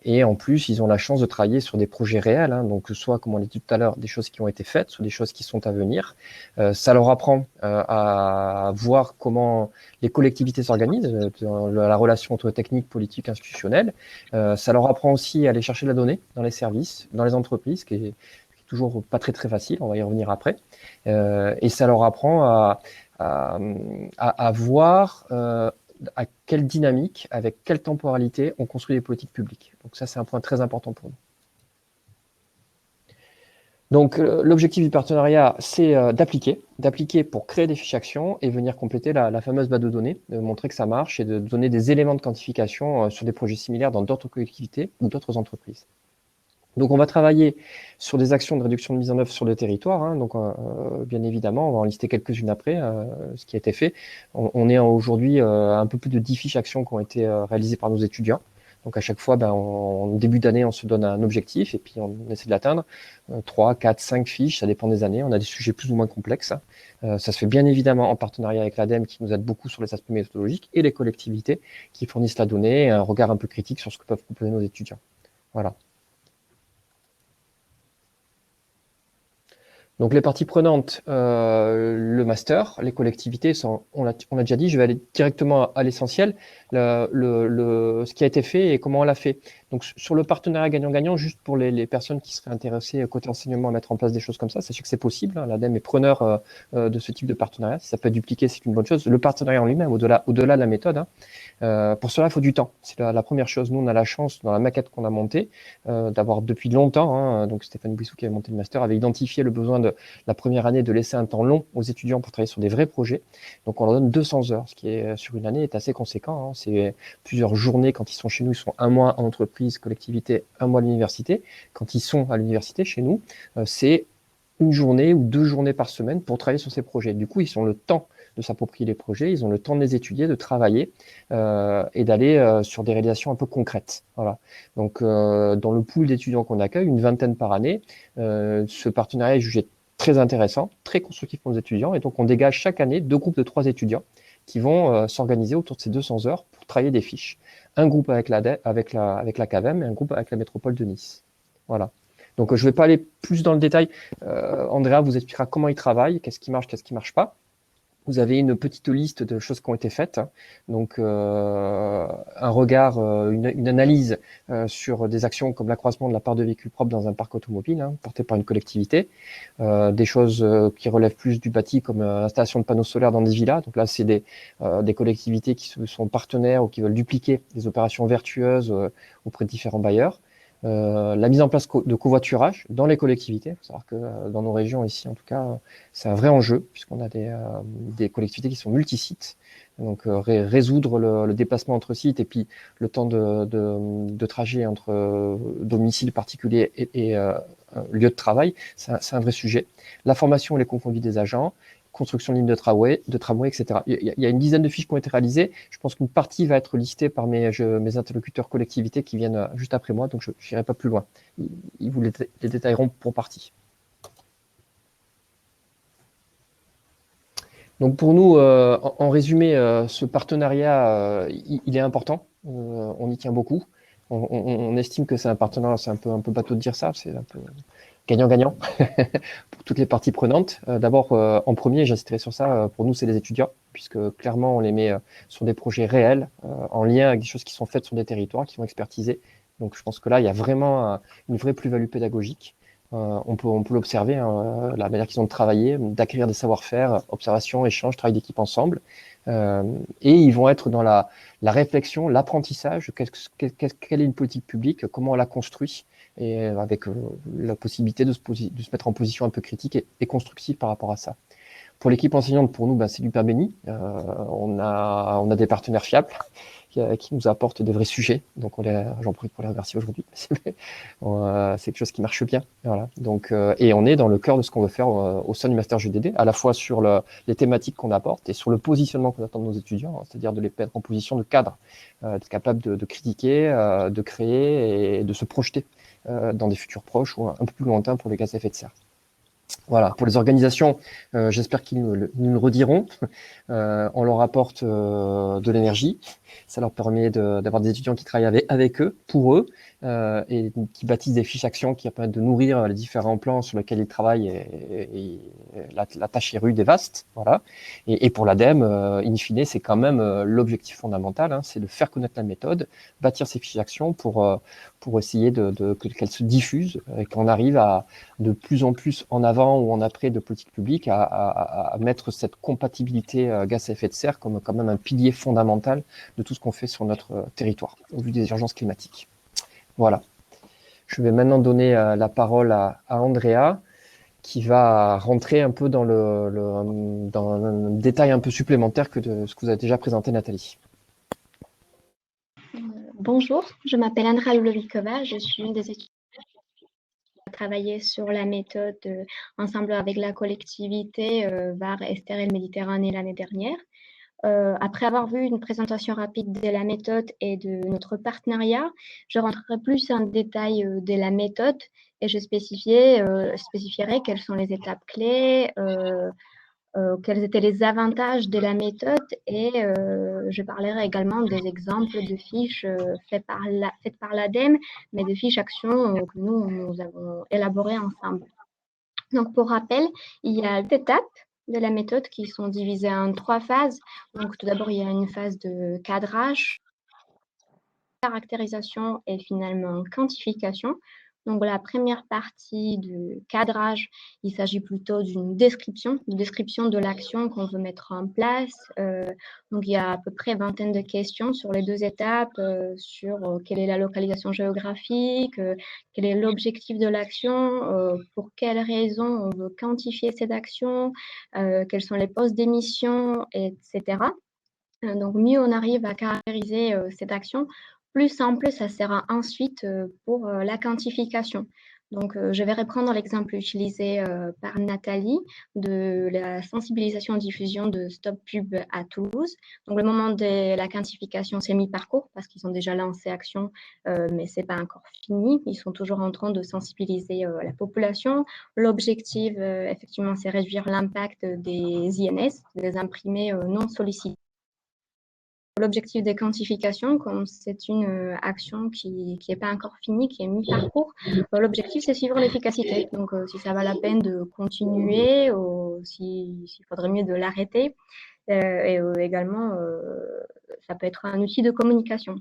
Et en plus, ils ont la chance de travailler sur des projets réels, donc soit, comme on l'a dit tout à l'heure, des choses qui ont été faites, soit des choses qui sont à venir. Ça leur apprend à voir comment les collectivités s'organisent, la relation entre technique, politique, institutionnelle. Ça leur apprend aussi à aller chercher la donnée dans les services, dans les entreprises, qui est toujours pas très facile, on va y revenir après. Et ça leur apprend à voir à quelle dynamique, avec quelle temporalité on construit les politiques publiques. Donc ça, c'est un point très important pour nous. Donc l'objectif du partenariat, c'est d'appliquer pour créer des fiches actions et venir compléter la fameuse base de données, de montrer que ça marche et de donner des éléments de quantification sur des projets similaires dans d'autres collectivités ou d'autres entreprises. Donc, on va travailler sur des actions de réduction de mise en œuvre sur le territoire. Hein. Donc, bien évidemment, on va en lister quelques-unes après, ce qui a été fait. On est aujourd'hui un peu plus de 10 fiches actions qui ont été réalisées par nos étudiants. Donc, à chaque fois, en début d'année, on se donne un objectif et puis on essaie de l'atteindre. 3, 4, 5 fiches, ça dépend des années. On a des sujets plus ou moins complexes. Ça se fait bien évidemment en partenariat avec l'ADEME qui nous aide beaucoup sur les aspects méthodologiques et les collectivités qui fournissent la donnée et un regard un peu critique sur ce que peuvent proposer nos étudiants. Voilà. Donc les parties prenantes, le master, les collectivités, on l'a déjà dit, je vais aller directement à l'essentiel, ce qui a été fait et comment on l'a fait. Donc sur le partenariat gagnant-gagnant, juste pour les personnes qui seraient intéressées côté enseignement à mettre en place des choses comme ça, sachez que c'est possible, hein, l'ADEME est preneur de ce type de partenariat, si ça peut être dupliqué, c'est une bonne chose. Le partenariat en lui-même, au-delà de la méthode, hein, pour cela, il faut du temps. C'est la première chose. Nous, on a la chance, dans la maquette qu'on a montée, d'avoir depuis longtemps, hein, donc Stéphane Bouissou qui avait monté le master, avait identifié le besoin de la première année de laisser un temps long aux étudiants pour travailler sur des vrais projets. Donc, on leur donne 200 heures, ce qui est sur une année est assez conséquent. Hein. C'est plusieurs journées quand ils sont chez nous. Ils sont un mois en entreprise, collectivité, un mois à l'université. Quand ils sont à l'université chez nous, c'est une journée ou 2 journées par semaine pour travailler sur ces projets. Du coup, ils ont le temps de s'approprier les projets, ils ont le temps de les étudier, de travailler et d'aller sur des réalisations un peu concrètes. Voilà. Donc, dans le pool d'étudiants qu'on accueille, une vingtaine par année, ce partenariat est jugé très intéressant, très constructif pour nos étudiants. Et donc, on dégage chaque année 2 groupes de 3 étudiants qui vont s'organiser autour de ces 200 heures pour travailler des fiches. Un groupe avec la CAVEM et un groupe avec la métropole de Nice. Voilà. Donc, je ne vais pas aller plus dans le détail. Andrea vous expliquera comment il travaille, qu'est-ce qui marche pas. Vous avez une petite liste de choses qui ont été faites, donc un regard, une analyse sur des actions comme l'accroissement de la part de véhicules propres dans un parc automobile, hein, porté par une collectivité, des choses qui relèvent plus du bâti comme l'installation de panneaux solaires dans des villas. Donc là, c'est des collectivités qui sont partenaires ou qui veulent dupliquer des opérations vertueuses auprès de différents bailleurs. La mise en place de covoiturage dans les collectivités. Il faut savoir que dans nos régions ici, en tout cas, c'est un vrai enjeu puisqu'on a des collectivités qui sont multisites. Donc, résoudre le déplacement entre sites et puis le temps de trajet entre domicile particulier et lieu de travail, c'est un vrai sujet. La formation et les conconduites des agents, construction de lignes de tramway, etc. Il y a une dizaine de fiches qui ont été réalisées. Je pense qu'une partie va être listée par mes interlocuteurs collectivités qui viennent juste après moi, donc je n'irai pas plus loin. Ils vous les détailleront pour partie. Donc pour nous, en résumé, ce partenariat, il est important. On y tient beaucoup. On estime que c'est un partenariat, c'est un peu bateau de dire ça, c'est un peu gagnant-gagnant pour toutes les parties prenantes. D'abord, en premier, j'insisterai sur ça, pour nous, c'est les étudiants, puisque clairement, on les met sur des projets réels, en lien avec des choses qui sont faites sur des territoires, qui sont expertisés. Donc, je pense que là, il y a vraiment une vraie plus-value pédagogique. On peut l'observer, hein, la manière qu'ils ont de travailler, d'acquérir des savoir-faire, observation, échange, travail d'équipe ensemble. Et ils vont être dans la réflexion, l'apprentissage, quelle est une politique publique, comment on la construit, et avec la possibilité de se mettre en position un peu critique et constructive par rapport à ça. Pour l'équipe enseignante, pour nous, c'est du pain béni. On a des partenaires fiables qui nous apportent des vrais sujets. Donc, j'en profite pour les remercier aujourd'hui. C'est quelque chose qui marche bien. Voilà. Donc, et on est dans le cœur de ce qu'on veut faire au sein du Master GDD, à la fois sur les thématiques qu'on apporte et sur le positionnement qu'on attend de nos étudiants, hein, c'est-à-dire de les mettre en position de cadre, d'être capable de critiquer, de créer et de se projeter dans des futurs proches ou un peu plus lointains pour les gaz à effet de serre. Voilà, pour les organisations, j'espère qu'ils nous le rediront. On leur apporte de l'énergie. Ça leur permet d'avoir des étudiants qui travaillent avec eux, pour eux, et qui bâtissent des fiches actions qui permettent de nourrir les différents plans sur lesquels ils travaillent. Et la tâche est rude et vaste. Voilà. Et pour l'ADEME, in fine, c'est quand même l'objectif fondamental, hein, c'est de faire connaître la méthode, bâtir ces fiches d'actions pour essayer qu'elles se diffusent et qu'on arrive à de plus en plus en avant ou en après de politique publique à mettre cette compatibilité gaz à effet de serre comme quand même un pilier fondamental de tout ce qu'on fait sur notre territoire au vu des urgences climatiques. Voilà. Je vais maintenant donner la parole à Andrea qui va rentrer un peu dans un détail un peu supplémentaire que de ce que vous avez déjà présenté, Nathalie. Bonjour, je m'appelle Andrea Ludovikova, je suis une des étudiantes travaillé sur la méthode ensemble avec la collectivité VAR, Esther et le Méditerranée l'année dernière. Après avoir vu une présentation rapide de la méthode et de notre partenariat, je rentrerai plus en détail de la méthode et je spécifierai quelles sont les étapes clés, quels étaient les avantages de la méthode et je parlerai également des exemples de fiches faites par l'ADEME, mais des fiches actions que nous avons élaborées ensemble. Donc, pour rappel, il y a 2 étapes de la méthode qui sont divisées en 3 phases. Donc, tout d'abord, il y a une phase de cadrage, caractérisation et finalement quantification. Donc, la première partie du cadrage, il s'agit plutôt d'une description de l'action qu'on veut mettre en place. Donc, il y a à peu près vingtaine de questions sur les 2 étapes, sur quelle est la localisation géographique, quel est l'objectif de l'action, pour quelles raisons on veut quantifier cette action, quels sont les postes d'émission, etc. Donc, mieux on arrive à caractériser cette action, plus simple ça sera ensuite pour la quantification. Donc, je vais reprendre l'exemple utilisé par Nathalie de la sensibilisation et diffusion de Stop Pub à Toulouse. Donc, le moment de la quantification, c'est mi-parcours parce qu'ils ont déjà lancé action, mais ce n'est pas encore fini. Ils sont toujours en train de sensibiliser la population. L'objectif, effectivement, c'est réduire l'impact des INS, des imprimés non sollicités. L'objectif des quantifications, comme c'est une action qui n'est pas encore finie, qui est mi-parcours, l'objectif c'est suivre l'efficacité. Donc, si ça va la peine de continuer ou s'il faudrait mieux de l'arrêter. Et également, ça peut être un outil de communication.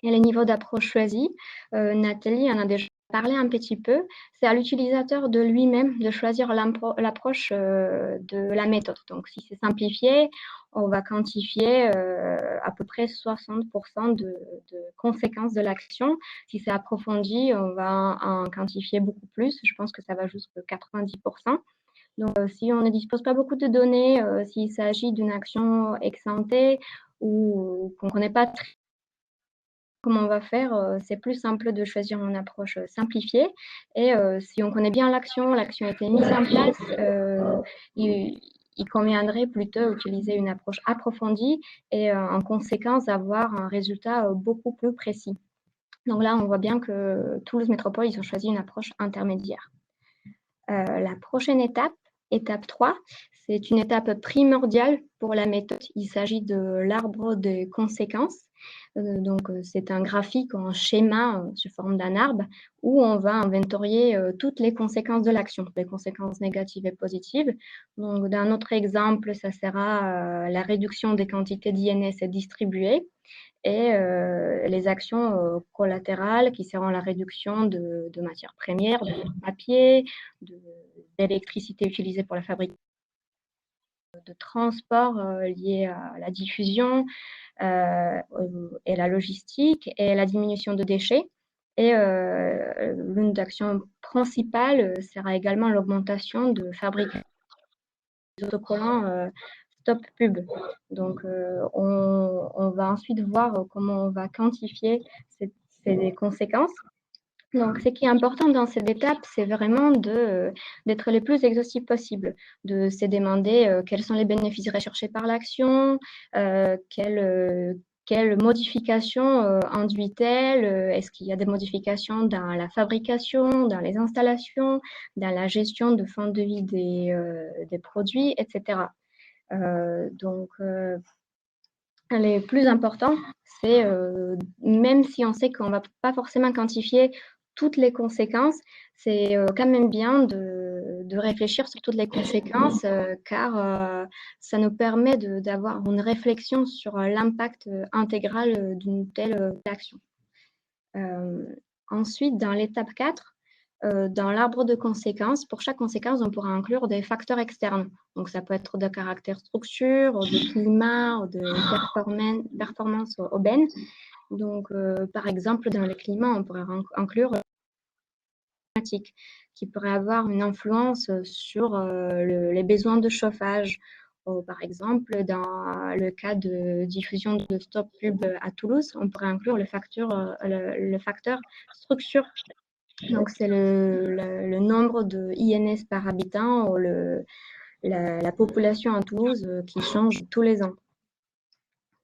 Et les niveaux d'approche choisis, Nathalie en a déjà parlé un petit peu, c'est à l'utilisateur de lui-même de choisir l'approche de la méthode. Donc, si c'est simplifié, on va quantifier à peu près 60% de conséquences de l'action. Si c'est approfondi, on va en quantifier beaucoup plus. Je pense que ça va jusqu'à 90%. Donc, si on ne dispose pas beaucoup de données, s'il s'agit d'une action ex-ante ou qu'on ne connaît pas très comment on va faire, c'est plus simple de choisir une approche simplifiée. Et si on connaît bien l'action a été mise en place, il conviendrait plutôt utiliser une approche approfondie et en conséquence avoir un résultat beaucoup plus précis. Donc là, on voit bien que Toulouse Métropole, ils ont choisi une approche intermédiaire. La prochaine étape, étape 3, c'est une étape primordiale pour la méthode. Il s'agit de l'arbre des conséquences. Donc, c'est un graphique, un schéma sous forme d'un arbre où on va inventorier toutes les conséquences de l'action, les conséquences négatives et positives. Donc, d'un autre exemple, ça sera la réduction des quantités d'INS distribuées et les actions collatérales qui seront la réduction de matières premières, de papier, d'électricité utilisée pour la fabrication, de transport lié à la diffusion et la logistique et la diminution de déchets. Et l'une des actions principales sera également l'augmentation de fabrication des autocollants Stop Pub. Donc, on va ensuite voir comment on va quantifier ces conséquences. Donc, ce qui est important dans cette étape, c'est vraiment d'être le plus exhaustif possible, de se demander quels sont les bénéfices recherchés par l'action, quelles modifications induit-elle, est-ce qu'il y a des modifications dans la fabrication, dans les installations, dans la gestion de fin de vie des produits, etc. Donc, les plus importants, c'est même si on sait qu'on ne va pas forcément quantifier toutes les conséquences, c'est quand même bien de réfléchir sur toutes les conséquences car ça nous permet d'avoir une réflexion sur l'impact intégral d'une telle action. Ensuite, dans l'étape 4, dans l'arbre de conséquences, pour chaque conséquence, on pourra inclure des facteurs externes. Donc, ça peut être de caractère structure, de climat, de performance aubaine. Donc, par exemple, dans le climat, on pourrait inclure climatique qui pourrait avoir une influence sur les besoins de chauffage. Par exemple, dans le cas de diffusion de Stop Pub à Toulouse, on pourrait inclure le facteur structure Donc, c'est le nombre de INS par habitant ou la population à Toulouse qui change tous les ans.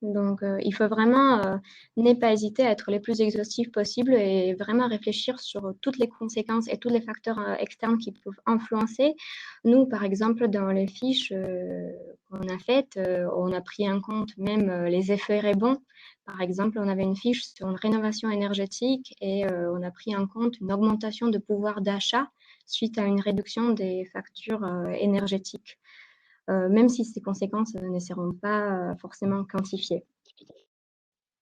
Donc, il faut vraiment ne pas hésiter à être les plus exhaustifs possible et vraiment réfléchir sur toutes les conséquences et tous les facteurs externes qui peuvent influencer. Nous, par exemple, dans les fiches qu'on a faites, on a pris en compte même les effets rebonds. Par exemple, on avait une fiche sur une rénovation énergétique et on a pris en compte une augmentation de pouvoir d'achat suite à une réduction des factures énergétiques. Même si ces conséquences ne seront pas forcément quantifiées.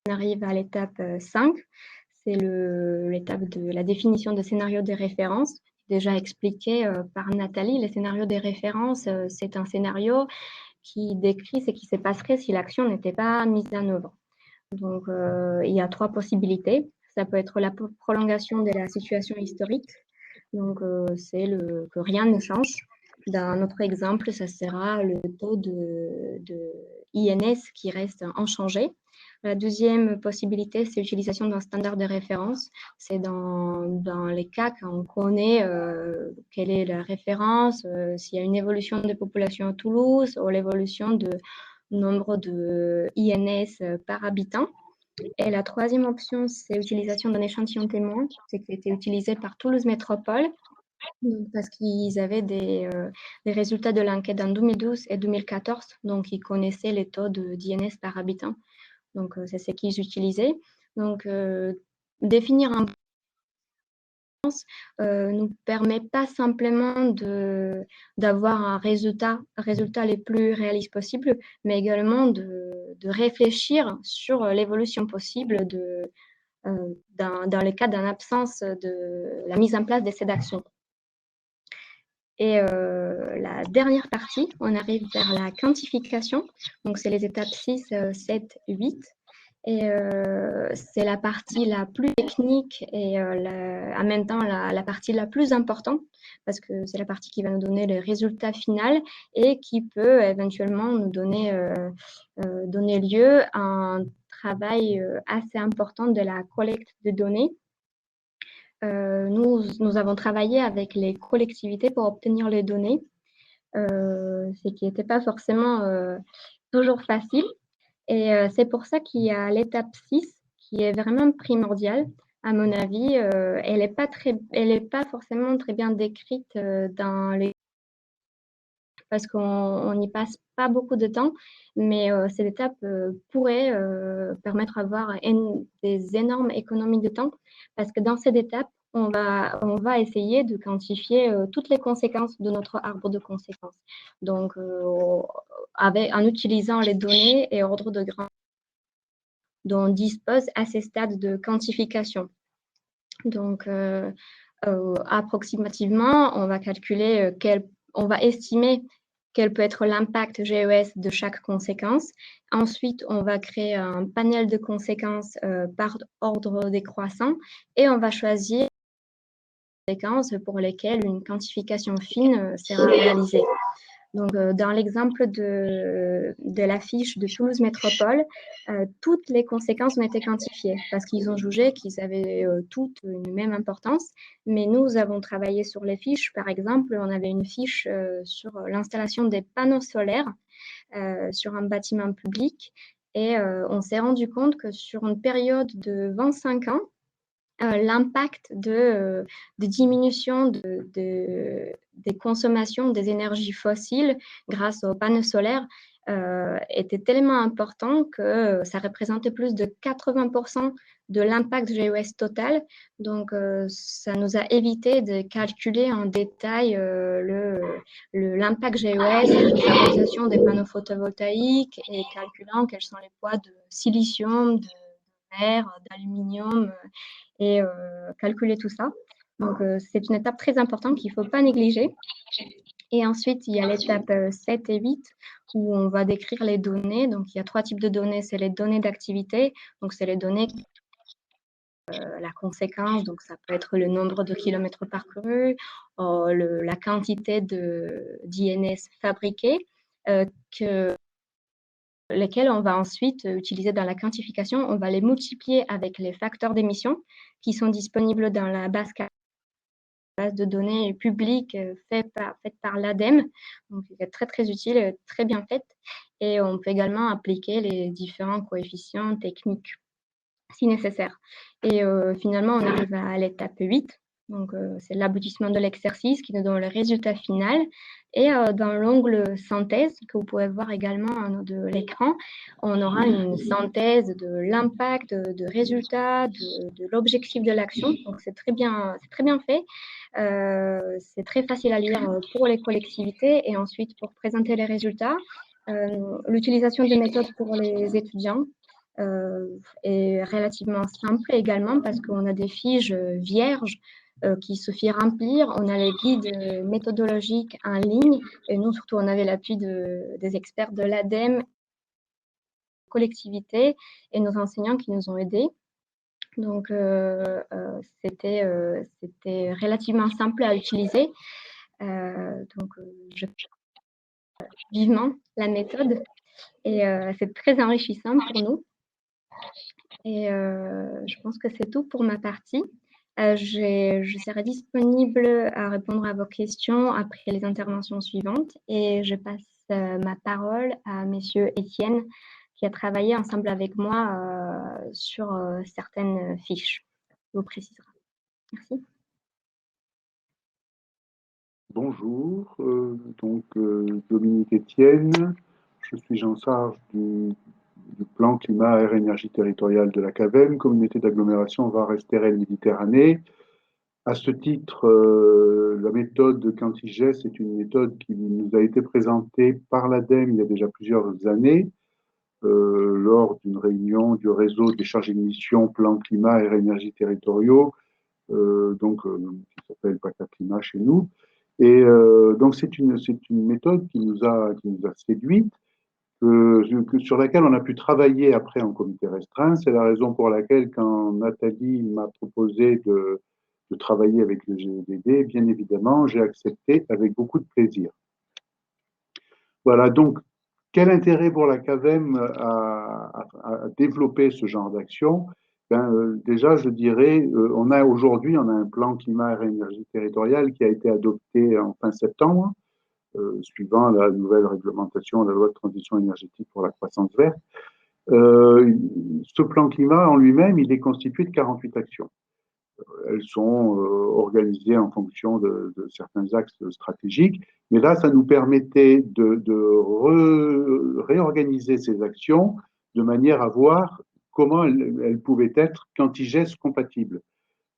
On arrive à l'étape 5, c'est l'étape de la définition de scénarios de référence. Déjà expliqué par Nathalie, les scénarios des références, c'est un scénario qui décrit ce qui se passerait si l'action n'était pas mise en œuvre. Donc, il y a 3 possibilités. Ça peut être la prolongation de la situation historique. Donc, c'est que rien ne change. Dans notre exemple, ça sera le taux de INS qui reste inchangé. La deuxième possibilité, c'est l'utilisation d'un standard de référence. C'est dans les cas quand on connaît quelle est la référence, s'il y a une évolution de population à Toulouse ou l'évolution de nombre de INS par habitant. Et la troisième option, c'est l'utilisation d'un échantillon témoin, c'est qui a été utilisé par Toulouse Métropole, parce qu'ils avaient des résultats de l'enquête en 2012 et 2014, donc ils connaissaient les taux d'INS par habitant. Donc, c'est ce qu'ils utilisaient. Donc, définir un nous permet pas simplement d'avoir un résultat les plus réalistes possible, mais également de réfléchir sur l'évolution possible dans le cas d'une absence de la mise en place de cette action. Et la dernière partie, on arrive vers la quantification. Donc, c'est les étapes 6, 7, 8. Et c'est la partie la plus technique et en même temps la partie la plus importante parce que c'est la partie qui va nous donner le résultat final et qui peut éventuellement nous donner lieu à un travail assez important de la collecte de données. Nous avons travaillé avec les collectivités pour obtenir les données, ce qui n'était pas forcément toujours facile. Et c'est pour ça qu'il y a l'étape 6 qui est vraiment primordiale. À mon avis, elle n'est pas forcément très bien décrite dans les parce qu'on n'y passe pas beaucoup de temps, mais cette étape pourrait permettre d'avoir des énormes économies de temps parce que dans cette étape, on va essayer de quantifier toutes les conséquences de notre arbre de conséquences. Donc, en utilisant les données et ordre de grandeur dont on dispose à ces stades de quantification. Donc, approximativement, on va calculer on va estimer quel peut être l'impact GES de chaque conséquence. Ensuite, on va créer un panel de conséquences par ordre décroissant et on va choisir les conséquences pour lesquelles une quantification fine sera réalisée. Donc, dans l'exemple de la fiche de Toulouse Métropole, toutes les conséquences ont été quantifiées parce qu'ils ont jugé qu'ils avaient toutes une même importance. Mais nous avons travaillé sur les fiches. Par exemple, on avait une fiche sur l'installation des panneaux solaires sur un bâtiment public. Et on s'est rendu compte que sur une période de 25 ans, l'impact de diminution des consommations des énergies fossiles grâce aux panneaux solaires était tellement important que ça représentait plus de 80% de l'impact GES total. Donc, ça nous a évité de calculer en détail l'impact GES de la fabrication des panneaux photovoltaïques et calculant quels sont les poids de silicium, de verre, d'aluminium et calculer tout ça. Donc, c'est une étape très importante qu'il ne faut pas négliger. Et ensuite, il y a l'étape 7 et 8 où on va décrire les données. Donc, il y a 3 types de données. C'est les données d'activité. Donc, c'est les données la conséquence. Donc, ça peut être le nombre de kilomètres parcourus, la quantité d'INS fabriqués, lesquels on va ensuite utiliser dans la quantification. On va les multiplier avec les facteurs d'émission qui sont disponibles dans la base base de données publique faite par l'ADEME, donc c'est très très utile, très bien faite. Et on peut également appliquer les différents coefficients techniques si nécessaire. Et finalement, on arrive à l'étape 8. Donc, c'est l'aboutissement de l'exercice qui nous donne le résultat final. Et dans l'onglet synthèse, que vous pouvez voir également de l'écran, on aura une synthèse de l'impact, de résultats, de l'objectif de l'action. Donc, c'est très bien fait. C'est très facile à lire pour les collectivités et ensuite pour présenter les résultats. L'utilisation des méthodes pour les étudiants est relativement simple également parce qu'on a des fiches vierges qui suffit remplir. On a les guides méthodologiques en ligne et nous, surtout, on avait l'appui des experts de l'ADEME, collectivité et nos enseignants qui nous ont aidés. Donc, c'était relativement simple à utiliser. Donc, je vivement la méthode et c'est très enrichissant pour nous. Et je pense que c'est tout pour ma partie. Je serai disponible à répondre à vos questions après les interventions suivantes et je passe ma parole à Monsieur Étienne qui a travaillé ensemble avec moi sur certaines fiches. Je vous précisera. Merci. Bonjour, Dominique Étienne, je suis en charge du plan climat, air, énergie territoriale de la CAVEM, communauté d'agglomération Var-Est-Méditerranée. À ce titre, la méthode Cantigès est une méthode qui nous a été présentée par l'ADEME il y a déjà plusieurs années, lors d'une réunion du réseau des chargés de mission plan climat, air, énergie territoriaux, qui s'appelle PACA Climat chez nous. Et donc, c'est une méthode qui nous a séduite, sur laquelle on a pu travailler après en comité restreint. C'est la raison pour laquelle, quand Nathalie m'a proposé de travailler avec le GEDD, bien évidemment, j'ai accepté avec beaucoup de plaisir. Voilà, donc, quel intérêt pour la CAVEM à développer ce genre d'action? Déjà, je dirais, aujourd'hui, on a un plan climat et énergie territoriale qui a été adopté en fin septembre, suivant la nouvelle réglementation, la loi de transition énergétique pour la croissance verte. Ce plan climat en lui-même, il est constitué de 48 actions. Elles sont organisées en fonction de certains axes stratégiques, mais là, ça nous permettait de réorganiser ces actions de manière à voir comment elles pouvaient être Cantigès compatibles.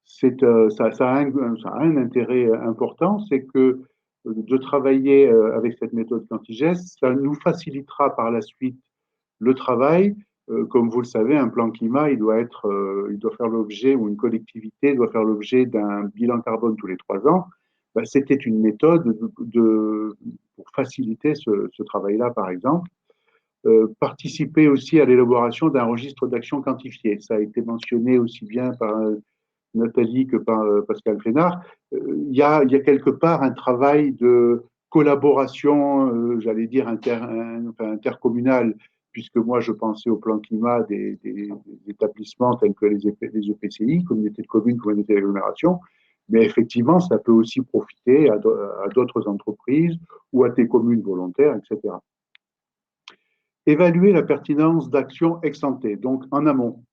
Ça a un intérêt important, c'est que de travailler avec cette méthode Cantigès, ça nous facilitera par la suite le travail. Comme vous le savez, un plan climat, il doit faire l'objet, ou une collectivité doit faire l'objet d'un bilan carbone tous les 3 ans. C'était une méthode pour faciliter ce travail-là, par exemple. Participer aussi à l'élaboration d'un registre d'action quantifié. Ça a été mentionné aussi bien par Nathalie que par Pascal Fénard. Il y a quelque part un travail de collaboration, j'allais dire intercommunale, puisque moi je pensais au plan climat des établissements tels que les EPCI, communautés de communes, communautés d'agglomération, mais effectivement ça peut aussi profiter à d'autres entreprises ou à des communes volontaires, etc. Évaluer la pertinence d'actions ex ante, donc en amont.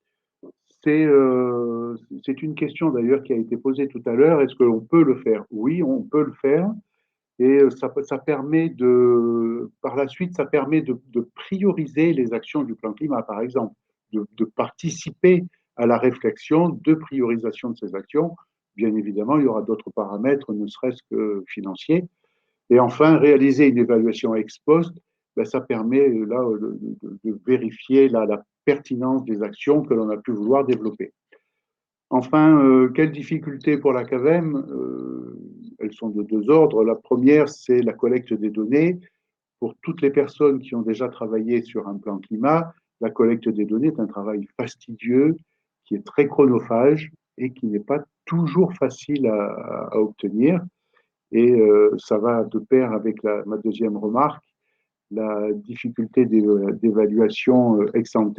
C'est une question d'ailleurs qui a été posée tout à l'heure. Est-ce qu'on peut le faire? Oui, on peut le faire. Et ça permet par la suite, ça permet de prioriser les actions du plan climat, par exemple, de participer à la réflexion de priorisation de ces actions. Bien évidemment, il y aura d'autres paramètres, ne serait-ce que financiers. Et enfin, réaliser une évaluation ex post, ça permet là de vérifier la pertinence des actions que l'on a pu vouloir développer. Enfin, quelles difficultés pour la CAVEM? Elles sont de 2 ordres. La première, c'est la collecte des données. Pour toutes les personnes qui ont déjà travaillé sur un plan climat, la collecte des données est un travail fastidieux, qui est très chronophage et qui n'est pas toujours facile à obtenir. Et ça va de pair avec ma deuxième remarque, la difficulté d'évaluation ex ante.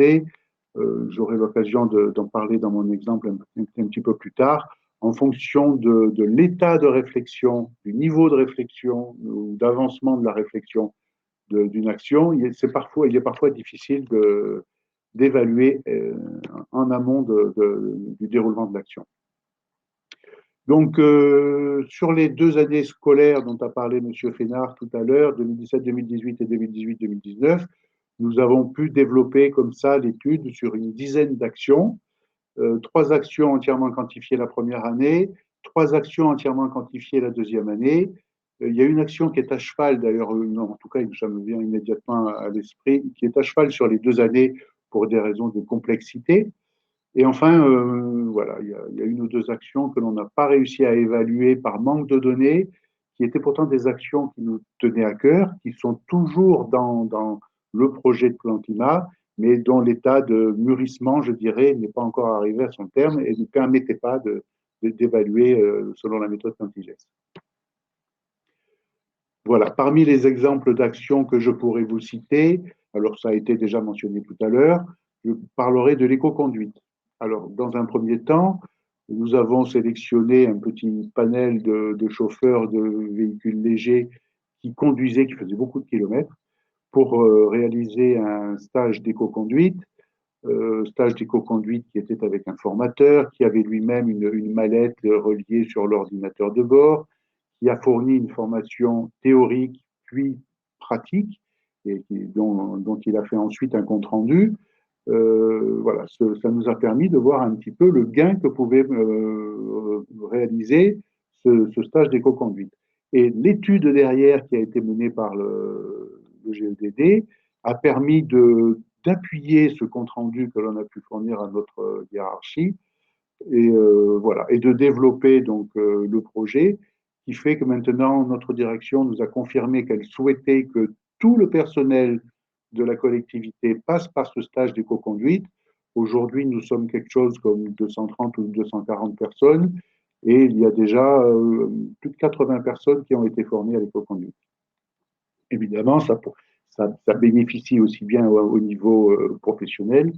J'aurai l'occasion d'en parler dans mon exemple un petit peu plus tard. en fonction de l'état de réflexion, du niveau de réflexion ou d'avancement de la réflexion d'une action, il est parfois difficile d'évaluer en amont du déroulement de l'action. Donc, sur les 2 années scolaires dont a parlé M. Fénard tout à l'heure, 2017-2018 et 2018-2019, nous avons pu développer comme ça l'étude sur une dizaine d'actions, 3 actions entièrement quantifiées la première année, 3 actions entièrement quantifiées la deuxième année. Il y a une action qui est à cheval, d'ailleurs, en tout cas, ça me vient immédiatement à l'esprit, qui est à cheval sur les 2 années pour des raisons de complexité. Et enfin, voilà, il y a une ou 2 actions que l'on n'a pas réussi à évaluer par manque de données, qui étaient pourtant des actions qui nous tenaient à cœur, qui sont toujours dans le projet de plan climat, mais dont l'état de mûrissement, je dirais, n'est pas encore arrivé à son terme et ne permettait pas d'évaluer selon la méthode Quantigès. Voilà, parmi les exemples d'actions que je pourrais vous citer, alors ça a été déjà mentionné tout à l'heure, je parlerai de l'éco-conduite. Alors, dans un premier temps, nous avons sélectionné un petit panel de chauffeurs de véhicules légers qui conduisaient, qui faisaient beaucoup de kilomètres, pour réaliser un stage d'éco-conduite. Stage d'éco-conduite qui était avec un formateur, qui avait lui-même une mallette reliée sur l'ordinateur de bord, qui a fourni une formation théorique puis pratique, et dont il a fait ensuite un compte-rendu. Voilà, ça nous a permis de voir un petit peu le gain que pouvait réaliser ce stage d'éco-conduite. Et l'étude derrière qui a été menée par le GEDD a permis d'appuyer ce compte-rendu que l'on a pu fournir à notre hiérarchie et, voilà, et de développer donc le projet qui fait que maintenant notre direction nous a confirmé qu'elle souhaitait que tout le personnel de la collectivité passe par ce stage d'éco-conduite. Aujourd'hui, nous sommes quelque chose comme 230 ou 240 personnes et il y a déjà plus de 80 personnes qui ont été formées à l'éco-conduite. Évidemment, ça bénéficie aussi bien au niveau professionnel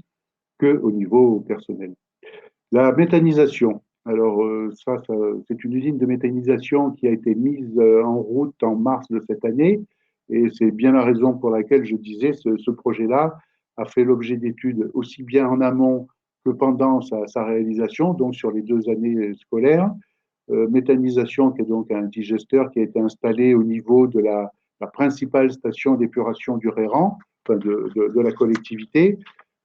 qu'au niveau personnel. La méthanisation. Alors, c'est une usine de méthanisation qui a été mise en route en mars de cette année. Et c'est bien la raison pour laquelle je disais ce projet-là a fait l'objet d'études aussi bien en amont que pendant sa réalisation, donc sur les 2 années scolaires. Méthanisation, qui est donc un digesteur qui a été installé au niveau de la principale station d'épuration du Réran, enfin de la collectivité.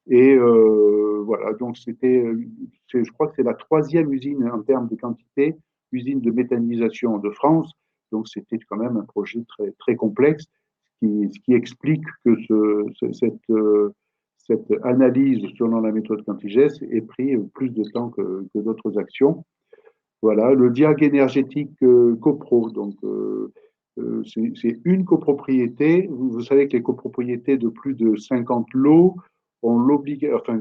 Et voilà, donc je crois que c'est la 3e usine en termes de quantité, usine de méthanisation de France. Donc c'était quand même un projet très, très complexe, ce qui explique que cette analyse selon la méthode Quantigès ait pris plus de temps que d'autres actions. Voilà, le diag énergétique copro, donc c'est une copropriété. Vous savez que les copropriétés de plus de 50 lots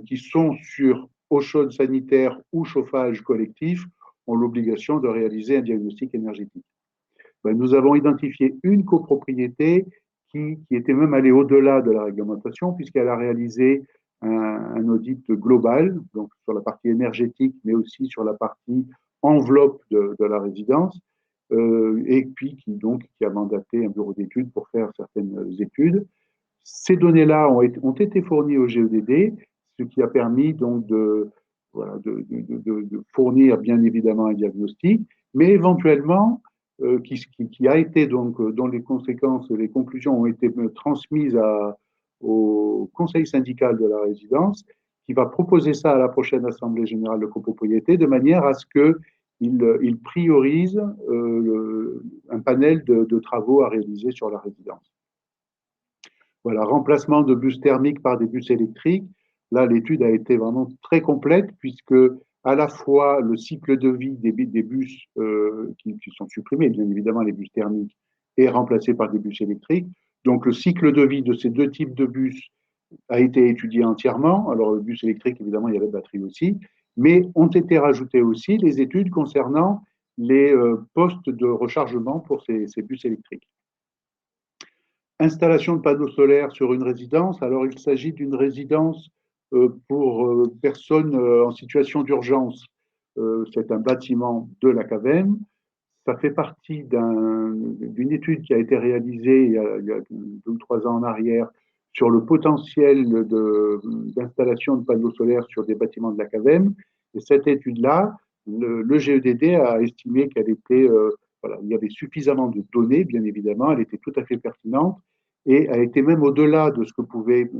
qui sont sur eau chaude sanitaire ou chauffage collectif, ont l'obligation de réaliser un diagnostic énergétique. Ben, nous avons identifié une copropriété qui était même allée au-delà de la réglementation, puisqu'elle a réalisé un audit global, donc sur la partie énergétique, mais aussi sur la partie enveloppe de la résidence, et puis qui a mandaté un bureau d'études pour faire certaines études. Ces données-là ont été fournies au GEDD, ce qui a permis donc de fournir bien évidemment un diagnostic, mais éventuellement qui a été donc dont les conséquences, les conclusions ont été transmises au conseil syndical de la résidence, qui va proposer ça à la prochaine assemblée générale de copropriété de manière à ce qu'il priorise un panel de travaux à réaliser sur la résidence. Voilà, remplacement de bus thermiques par des bus électriques. Là, l'étude a été vraiment très complète puisque à la fois le cycle de vie des bus qui sont supprimés, bien évidemment les bus thermiques, est remplacé par des bus électriques. Donc le cycle de vie de ces 2 types de bus a été étudié entièrement. Alors le bus électrique, évidemment, il y avait la batterie aussi, mais ont été rajoutées aussi les études concernant les postes de rechargement pour ces bus électriques. Installation de panneaux solaires sur une résidence. Alors, il s'agit d'une résidence pour personnes en situation d'urgence. c'est un bâtiment de la CAVEM. Ça fait partie d'une étude qui a été réalisée il y a 2 ou 3 ans en arrière sur le potentiel d'installation de panneaux solaires sur des bâtiments de la CAVEM. Et cette étude-là, le GEDD a estimé qu'elle était, voilà, il y avait suffisamment de données, bien évidemment, elle était tout à fait pertinente et elle était même au-delà de ce que pouvait,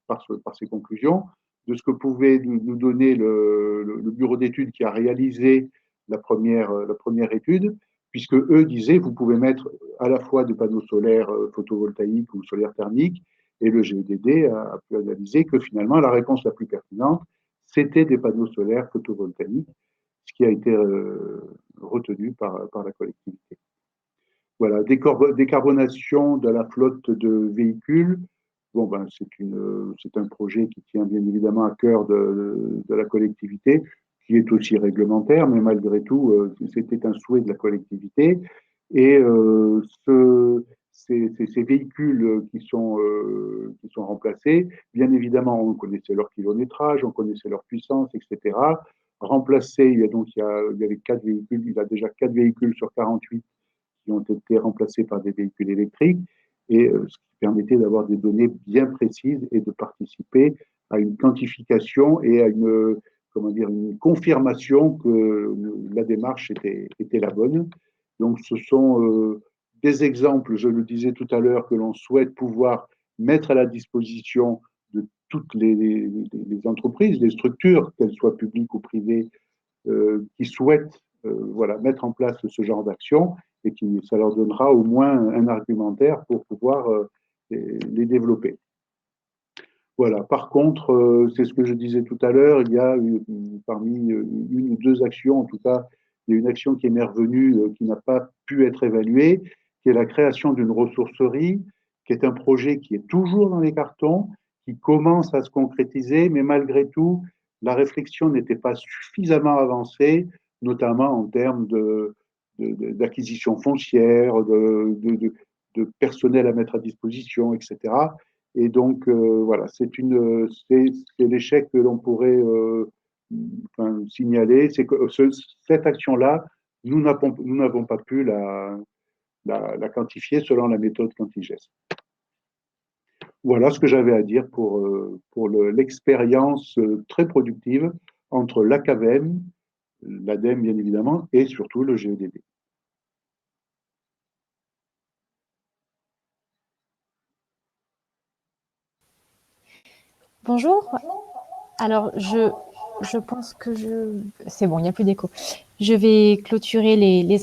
par ses conclusions, de ce que pouvait nous donner le bureau d'études qui a réalisé la première étude, puisque eux disaient vous pouvez mettre à la fois des panneaux solaires photovoltaïques ou solaires thermiques, et le GEDD a pu analyser que finalement la réponse la plus pertinente, c'était des panneaux solaires photovoltaïques, ce qui a été retenu par la collectivité. Voilà, décarbonation de la flotte de véhicules. Bon, ben, c'est un projet qui tient bien évidemment à cœur de la collectivité, qui est aussi réglementaire, mais malgré tout, c'était un souhait de la collectivité. Et ces véhicules qui sont remplacés, bien évidemment, on connaissait leur kilométrage, on connaissait leur puissance, etc. Remplacés, il y avait 4 véhicules, il y a déjà 4 véhicules sur 48 qui ont été remplacés par des véhicules électriques, et ce qui permettait d'avoir des données bien précises et de participer à une quantification et à une confirmation que la démarche était la bonne. Donc ce sont des exemples, je le disais tout à l'heure, que l'on souhaite pouvoir mettre à la disposition de toutes les entreprises, les structures, qu'elles soient publiques ou privées, qui souhaitent voilà, mettre en place ce genre d'action, et ça leur donnera au moins un argumentaire pour pouvoir les développer. Voilà. Par contre, c'est ce que je disais tout à l'heure, il y a parmi une ou deux actions, en tout cas, il y a une action qui m'est revenue qui n'a pas pu être évaluée, qui est la création d'une ressourcerie, qui est un projet qui est toujours dans les cartons, qui commence à se concrétiser, mais malgré tout, la réflexion n'était pas suffisamment avancée, notamment en termes d'acquisition foncière, de personnel à mettre à disposition, etc. Et donc, voilà, c'est l'échec que l'on pourrait signaler, c'est que cette action-là, nous n'avons pas pu la quantifier selon la méthode Quantigest. Voilà ce que j'avais à dire pour l'expérience très productive entre la CAVEM, l'ADEME bien évidemment, et surtout le GEDD. Bonjour. Alors, je pense que c'est bon, il n'y a plus d'écho. Je vais clôturer les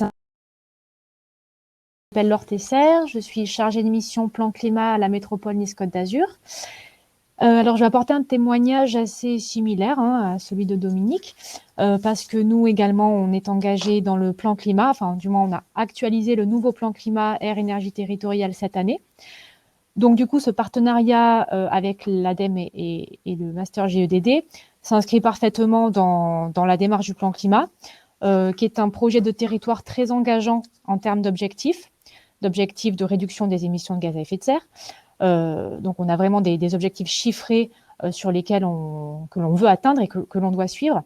je m'appelle Laure Tesser, je suis chargée de mission plan climat à la métropole Nice-Côte d'Azur. Alors, je vais apporter un témoignage assez similaire à celui de Dominique, parce que nous également, on est engagés dans le plan climat, enfin, du moins, on a actualisé le nouveau plan climat air énergie territoriale cette année. Donc, du coup, ce partenariat avec l'ADEME et le Master GEDD s'inscrit parfaitement dans la démarche du plan climat, qui est un projet de territoire très engageant en termes d'objectifs de réduction des émissions de gaz à effet de serre. Donc, on a vraiment des objectifs chiffrés sur lesquels que l'on veut atteindre et que l'on doit suivre.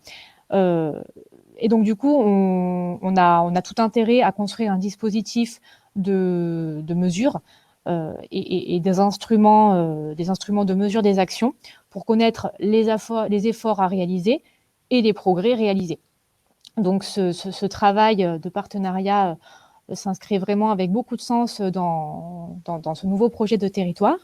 Et donc, du coup, on a tout intérêt à construire un dispositif de mesure et des instruments de mesure des actions pour connaître les efforts à réaliser et les progrès réalisés. Donc, ce travail de partenariat s'inscrit vraiment avec beaucoup de sens dans ce nouveau projet de territoire.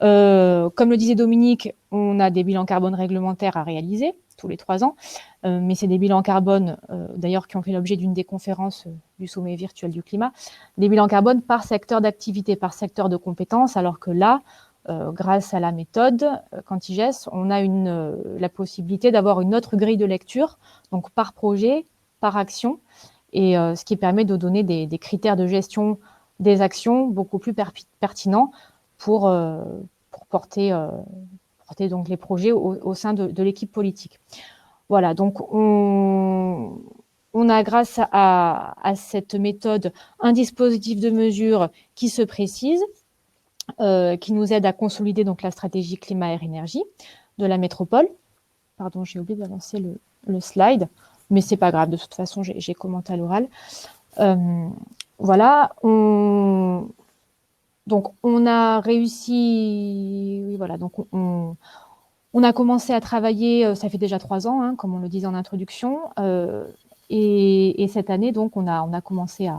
Comme le disait Dominique, on a des bilans carbone réglementaires à réaliser tous les 3 ans, mais c'est des bilans carbone, d'ailleurs, qui ont fait l'objet d'une des conférences du sommet virtuel du climat, des bilans carbone par secteur d'activité, par secteur de compétences, alors que là, grâce à la méthode Quantigest, on a la possibilité d'avoir une autre grille de lecture, donc par projet, par action, et ce qui permet de donner des critères de gestion des actions beaucoup plus pertinents pour porter donc les projets au sein de l'équipe politique. Voilà, donc on a grâce à cette méthode un dispositif de mesure qui se précise, qui nous aide à consolider donc la stratégie climat-air-énergie de la métropole. Pardon, j'ai oublié d'avancer le slide. mais c'est pas grave. De toute façon, j'ai commenté à l'oral. Voilà. Donc, on a réussi. Oui, voilà. Donc, on a commencé à travailler. Ça fait déjà 3 ans, hein, comme on le disait en introduction. Et cette année, donc, on a commencé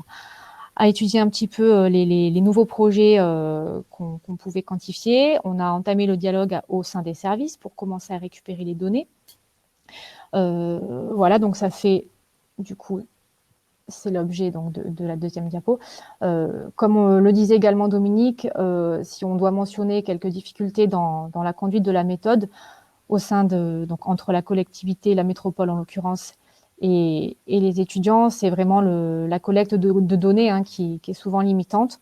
à étudier un petit peu les nouveaux projets qu'on pouvait quantifier. On a entamé le dialogue au sein des services pour commencer à récupérer les données. Voilà, donc ça fait, du coup, c'est l'objet donc de la deuxième diapo. Comme le disait également Dominique, si on doit mentionner quelques difficultés dans la conduite de la méthode au sein donc entre la collectivité, la métropole en l'occurrence, et les étudiants, c'est vraiment la collecte de données hein, qui est souvent limitante.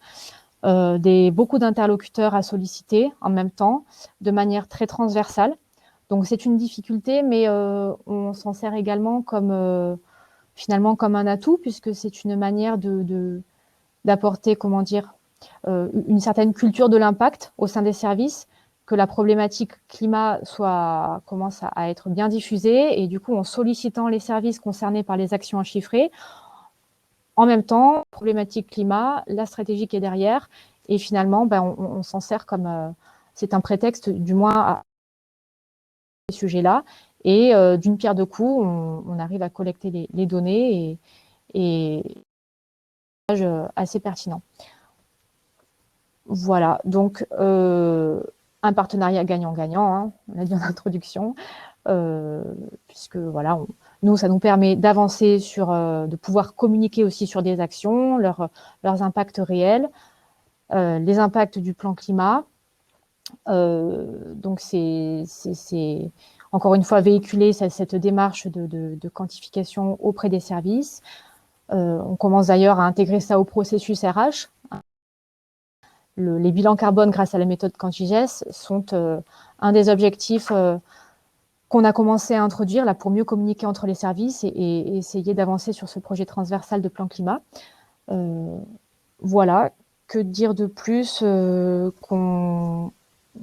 Beaucoup d'interlocuteurs à solliciter en même temps, de manière très transversale. Donc c'est une difficulté, mais on s'en sert également finalement comme un atout, puisque c'est une manière d'apporter, comment dire, une certaine culture de l'impact au sein des services, que la problématique climat commence à être bien diffusée, et du coup, en sollicitant les services concernés par les actions à chiffrer, en même temps, problématique climat, la stratégie qui est derrière, et finalement, on s'en sert comme c'est un prétexte, du moins, à ces sujets-là, et d'une pierre deux coups, on arrive à collecter les données et assez pertinent. Voilà, donc un partenariat gagnant-gagnant, hein, on l'a dit en introduction, puisque voilà, nous, ça nous permet d'avancer de pouvoir communiquer aussi sur des actions, leurs impacts réels, les impacts du plan climat. Donc c'est encore une fois véhiculer cette démarche de quantification auprès des services. On commence d'ailleurs à intégrer ça au processus RH. Les bilans carbone grâce à la méthode Quantigès sont un des objectifs qu'on a commencé à introduire là, pour mieux communiquer entre les services et essayer d'avancer sur ce projet transversal de plan climat. Voilà, que dire de plus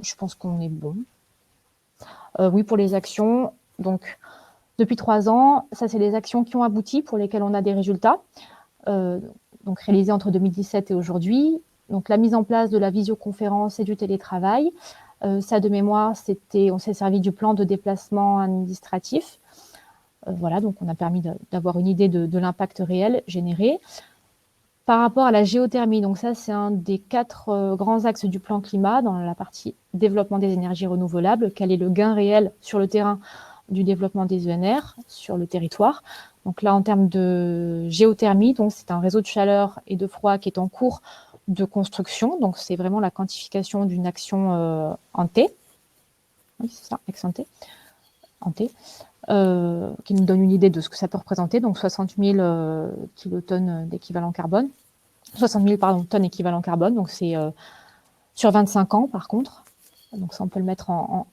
je pense qu'on est bon. Oui, pour les actions, donc depuis 3 ans, ça c'est les actions qui ont abouti, pour lesquelles on a des résultats, donc réalisés entre 2017 et aujourd'hui. Donc la mise en place de la visioconférence et du télétravail. Ça de mémoire, on s'est servi du plan de déplacement administratif. Voilà, donc on a permis d'avoir une idée de l'impact réel généré. Par rapport à la géothermie, donc ça c'est un des 4 grands axes du plan climat dans la partie développement des énergies renouvelables. Quel est le gain réel sur le terrain du développement des ENR sur le territoire? Donc là, en termes de géothermie, donc c'est un réseau de chaleur et de froid qui est en cours de construction. Donc c'est vraiment la quantification d'une action en T. Oui, c'est ça, ex ante. En T. Qui nous donne une idée de ce que ça peut représenter. Donc 60 000 kilotonnes d'équivalent carbone. 60 000 tonnes équivalent carbone. Donc c'est sur 25 ans par contre. Donc ça, on peut le mettre en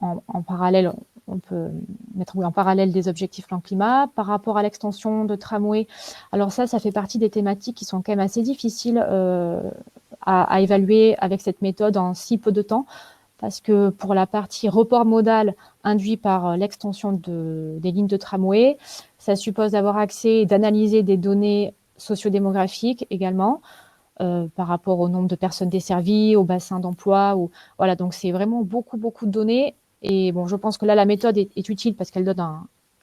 parallèle. On peut mettre en parallèle des objectifs plan climat. Par rapport à l'extension de tramway, alors ça fait partie des thématiques qui sont quand même assez difficiles à évaluer avec cette méthode en si peu de temps, parce que pour la partie report modal induit par l'extension des lignes de tramway, ça suppose d'avoir accès et d'analyser des données sociodémographiques également, par rapport au nombre de personnes desservies, au bassin d'emploi. Voilà, donc c'est vraiment beaucoup de données. Et bon, je pense que là, la méthode est utile parce qu'elle donne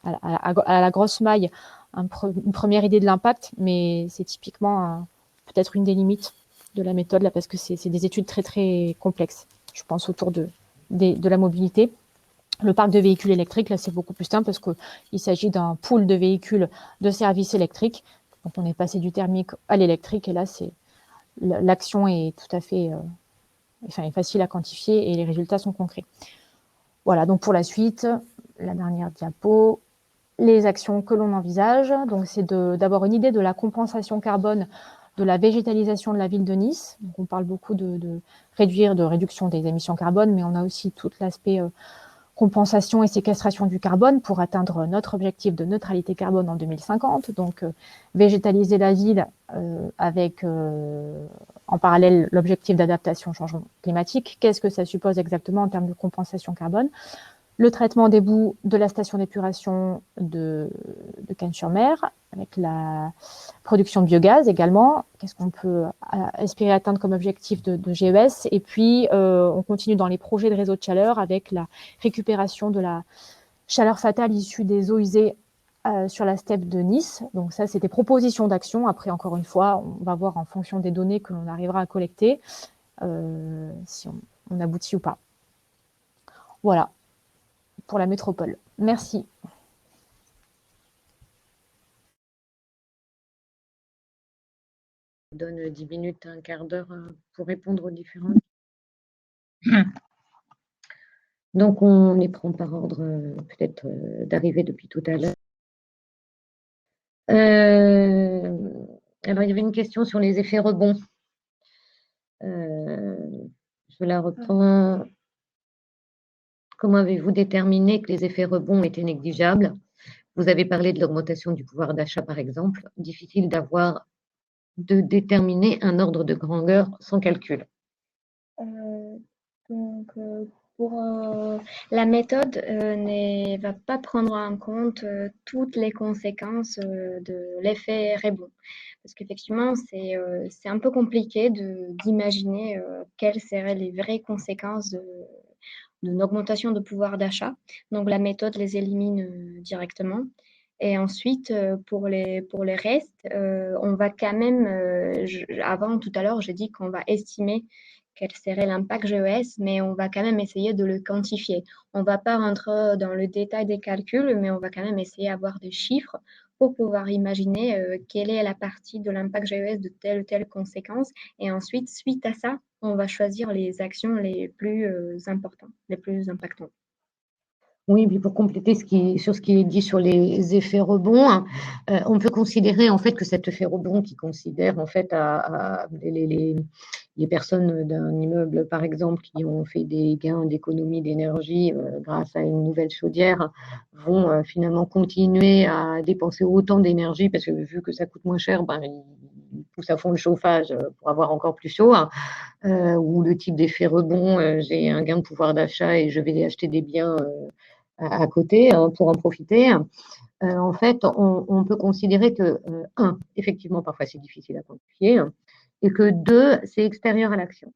à la grosse maille une première idée de l'impact, mais c'est typiquement peut-être une des limites de la méthode, là, parce que c'est des études très complexes, je pense, autour de la mobilité. Le parc de véhicules électriques, là, c'est beaucoup plus simple parce qu'il s'agit d'un pool de véhicules de services électriques. Donc, on est passé du thermique à l'électrique, et là, l'action est tout à fait est facile à quantifier et les résultats sont concrets. Voilà, donc pour la suite, la dernière diapo, les actions que l'on envisage. Donc, c'est d'avoir une idée de la compensation carbone de la végétalisation de la ville de Nice. Donc, on parle beaucoup de réduction des émissions carbone, mais on a aussi tout l'aspect compensation et séquestration du carbone pour atteindre notre objectif de neutralité carbone en 2050. Donc, végétaliser la ville avec en parallèle l'objectif d'adaptation au changement climatique. Qu'est-ce que ça suppose exactement en termes de compensation carbone? Le traitement des boues de la station d'épuration de de Cannes-sur-Mer, avec la production de biogaz également. Qu'est-ce qu'on peut espérer atteindre comme objectif de GES? Et puis, on continue dans les projets de réseau de chaleur avec la récupération de la chaleur fatale issue des eaux usées sur la steppe de Nice. Donc ça, c'est des propositions d'action. Après, encore une fois, on va voir en fonction des données que l'on arrivera à collecter si on aboutit ou pas. Voilà pour la métropole. Merci. Je donne 10 minutes, un quart d'heure pour répondre aux différentes. Donc, on les prend par ordre peut-être d'arrivée depuis tout à l'heure. Alors, il y avait une question sur les effets rebonds. Je la reprends. Comment avez-vous déterminé que les effets rebonds étaient négligeables? Vous avez parlé de l'augmentation du pouvoir d'achat, par exemple. Difficile de déterminer un ordre de grandeur sans calcul. Pour la méthode ne va pas prendre en compte toutes les conséquences de l'effet rebond. Parce qu'effectivement, c'est un peu compliqué d'imaginer quelles seraient les vraies conséquences d'une augmentation de pouvoir d'achat. Donc, la méthode les élimine directement. Et ensuite, pour les restes, on va quand même, avant tout à l'heure, j'ai dit qu'on va estimer quel serait l'impact GES, mais on va quand même essayer de le quantifier. On ne va pas rentrer dans le détail des calculs, mais on va quand même essayer d'avoir des chiffres pour pouvoir imaginer quelle est la partie de l'impact GES de telle ou telle conséquence. Et ensuite, suite à ça, on va choisir les actions les plus importantes, les plus impactantes. Oui, puis pour compléter sur ce qui est dit sur les effets rebonds, on peut considérer en fait que cet effet rebond qui considère en fait les personnes d'un immeuble, par exemple, qui ont fait des gains d'économie d'énergie grâce à une nouvelle chaudière, vont finalement continuer à dépenser autant d'énergie parce que vu que ça coûte moins cher, ils poussent à fond le chauffage pour avoir encore plus chaud. Ou le type d'effet rebond, j'ai un gain de pouvoir d'achat et je vais acheter des biens à côté pour en profiter. En fait, on peut considérer que, effectivement, parfois c'est difficile à quantifier, et que 2, c'est extérieur à l'action.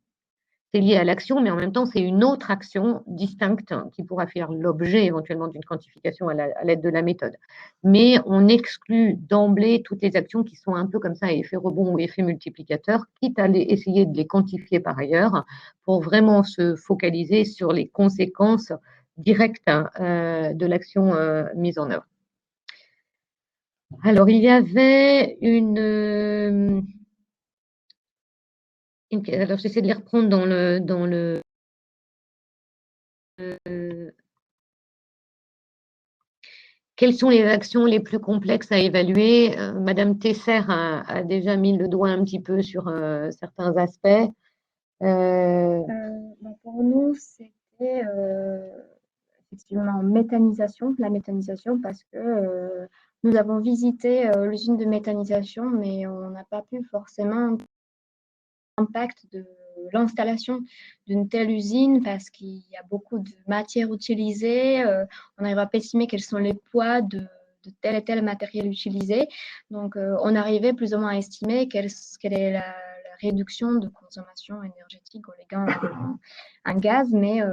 C'est lié à l'action, mais en même temps, c'est une autre action distincte qui pourra faire l'objet éventuellement d'une quantification à l'aide de la méthode. Mais on exclut d'emblée toutes les actions qui sont un peu comme ça, effet rebond ou effet multiplicateur, quitte à essayer de les quantifier par ailleurs pour vraiment se focaliser sur les conséquences directes de l'action mise en œuvre. Alors, il y avait alors, j'essaie de les reprendre dans le quelles sont les actions les plus complexes à évaluer? Madame Tesser a déjà mis le doigt un petit peu sur certains aspects. Pour nous, c'était effectivement la méthanisation, parce que nous avons visité l'usine de méthanisation, mais on n'a pas pu forcément l'impact de l'installation d'une telle usine parce qu'il y a beaucoup de matières utilisées. On n'arrive pas à estimer quels sont les poids de tel et tel matériel utilisé. Donc, on arrivait plus ou moins à estimer quelle est la réduction de consommation énergétique en les gains en gaz, mais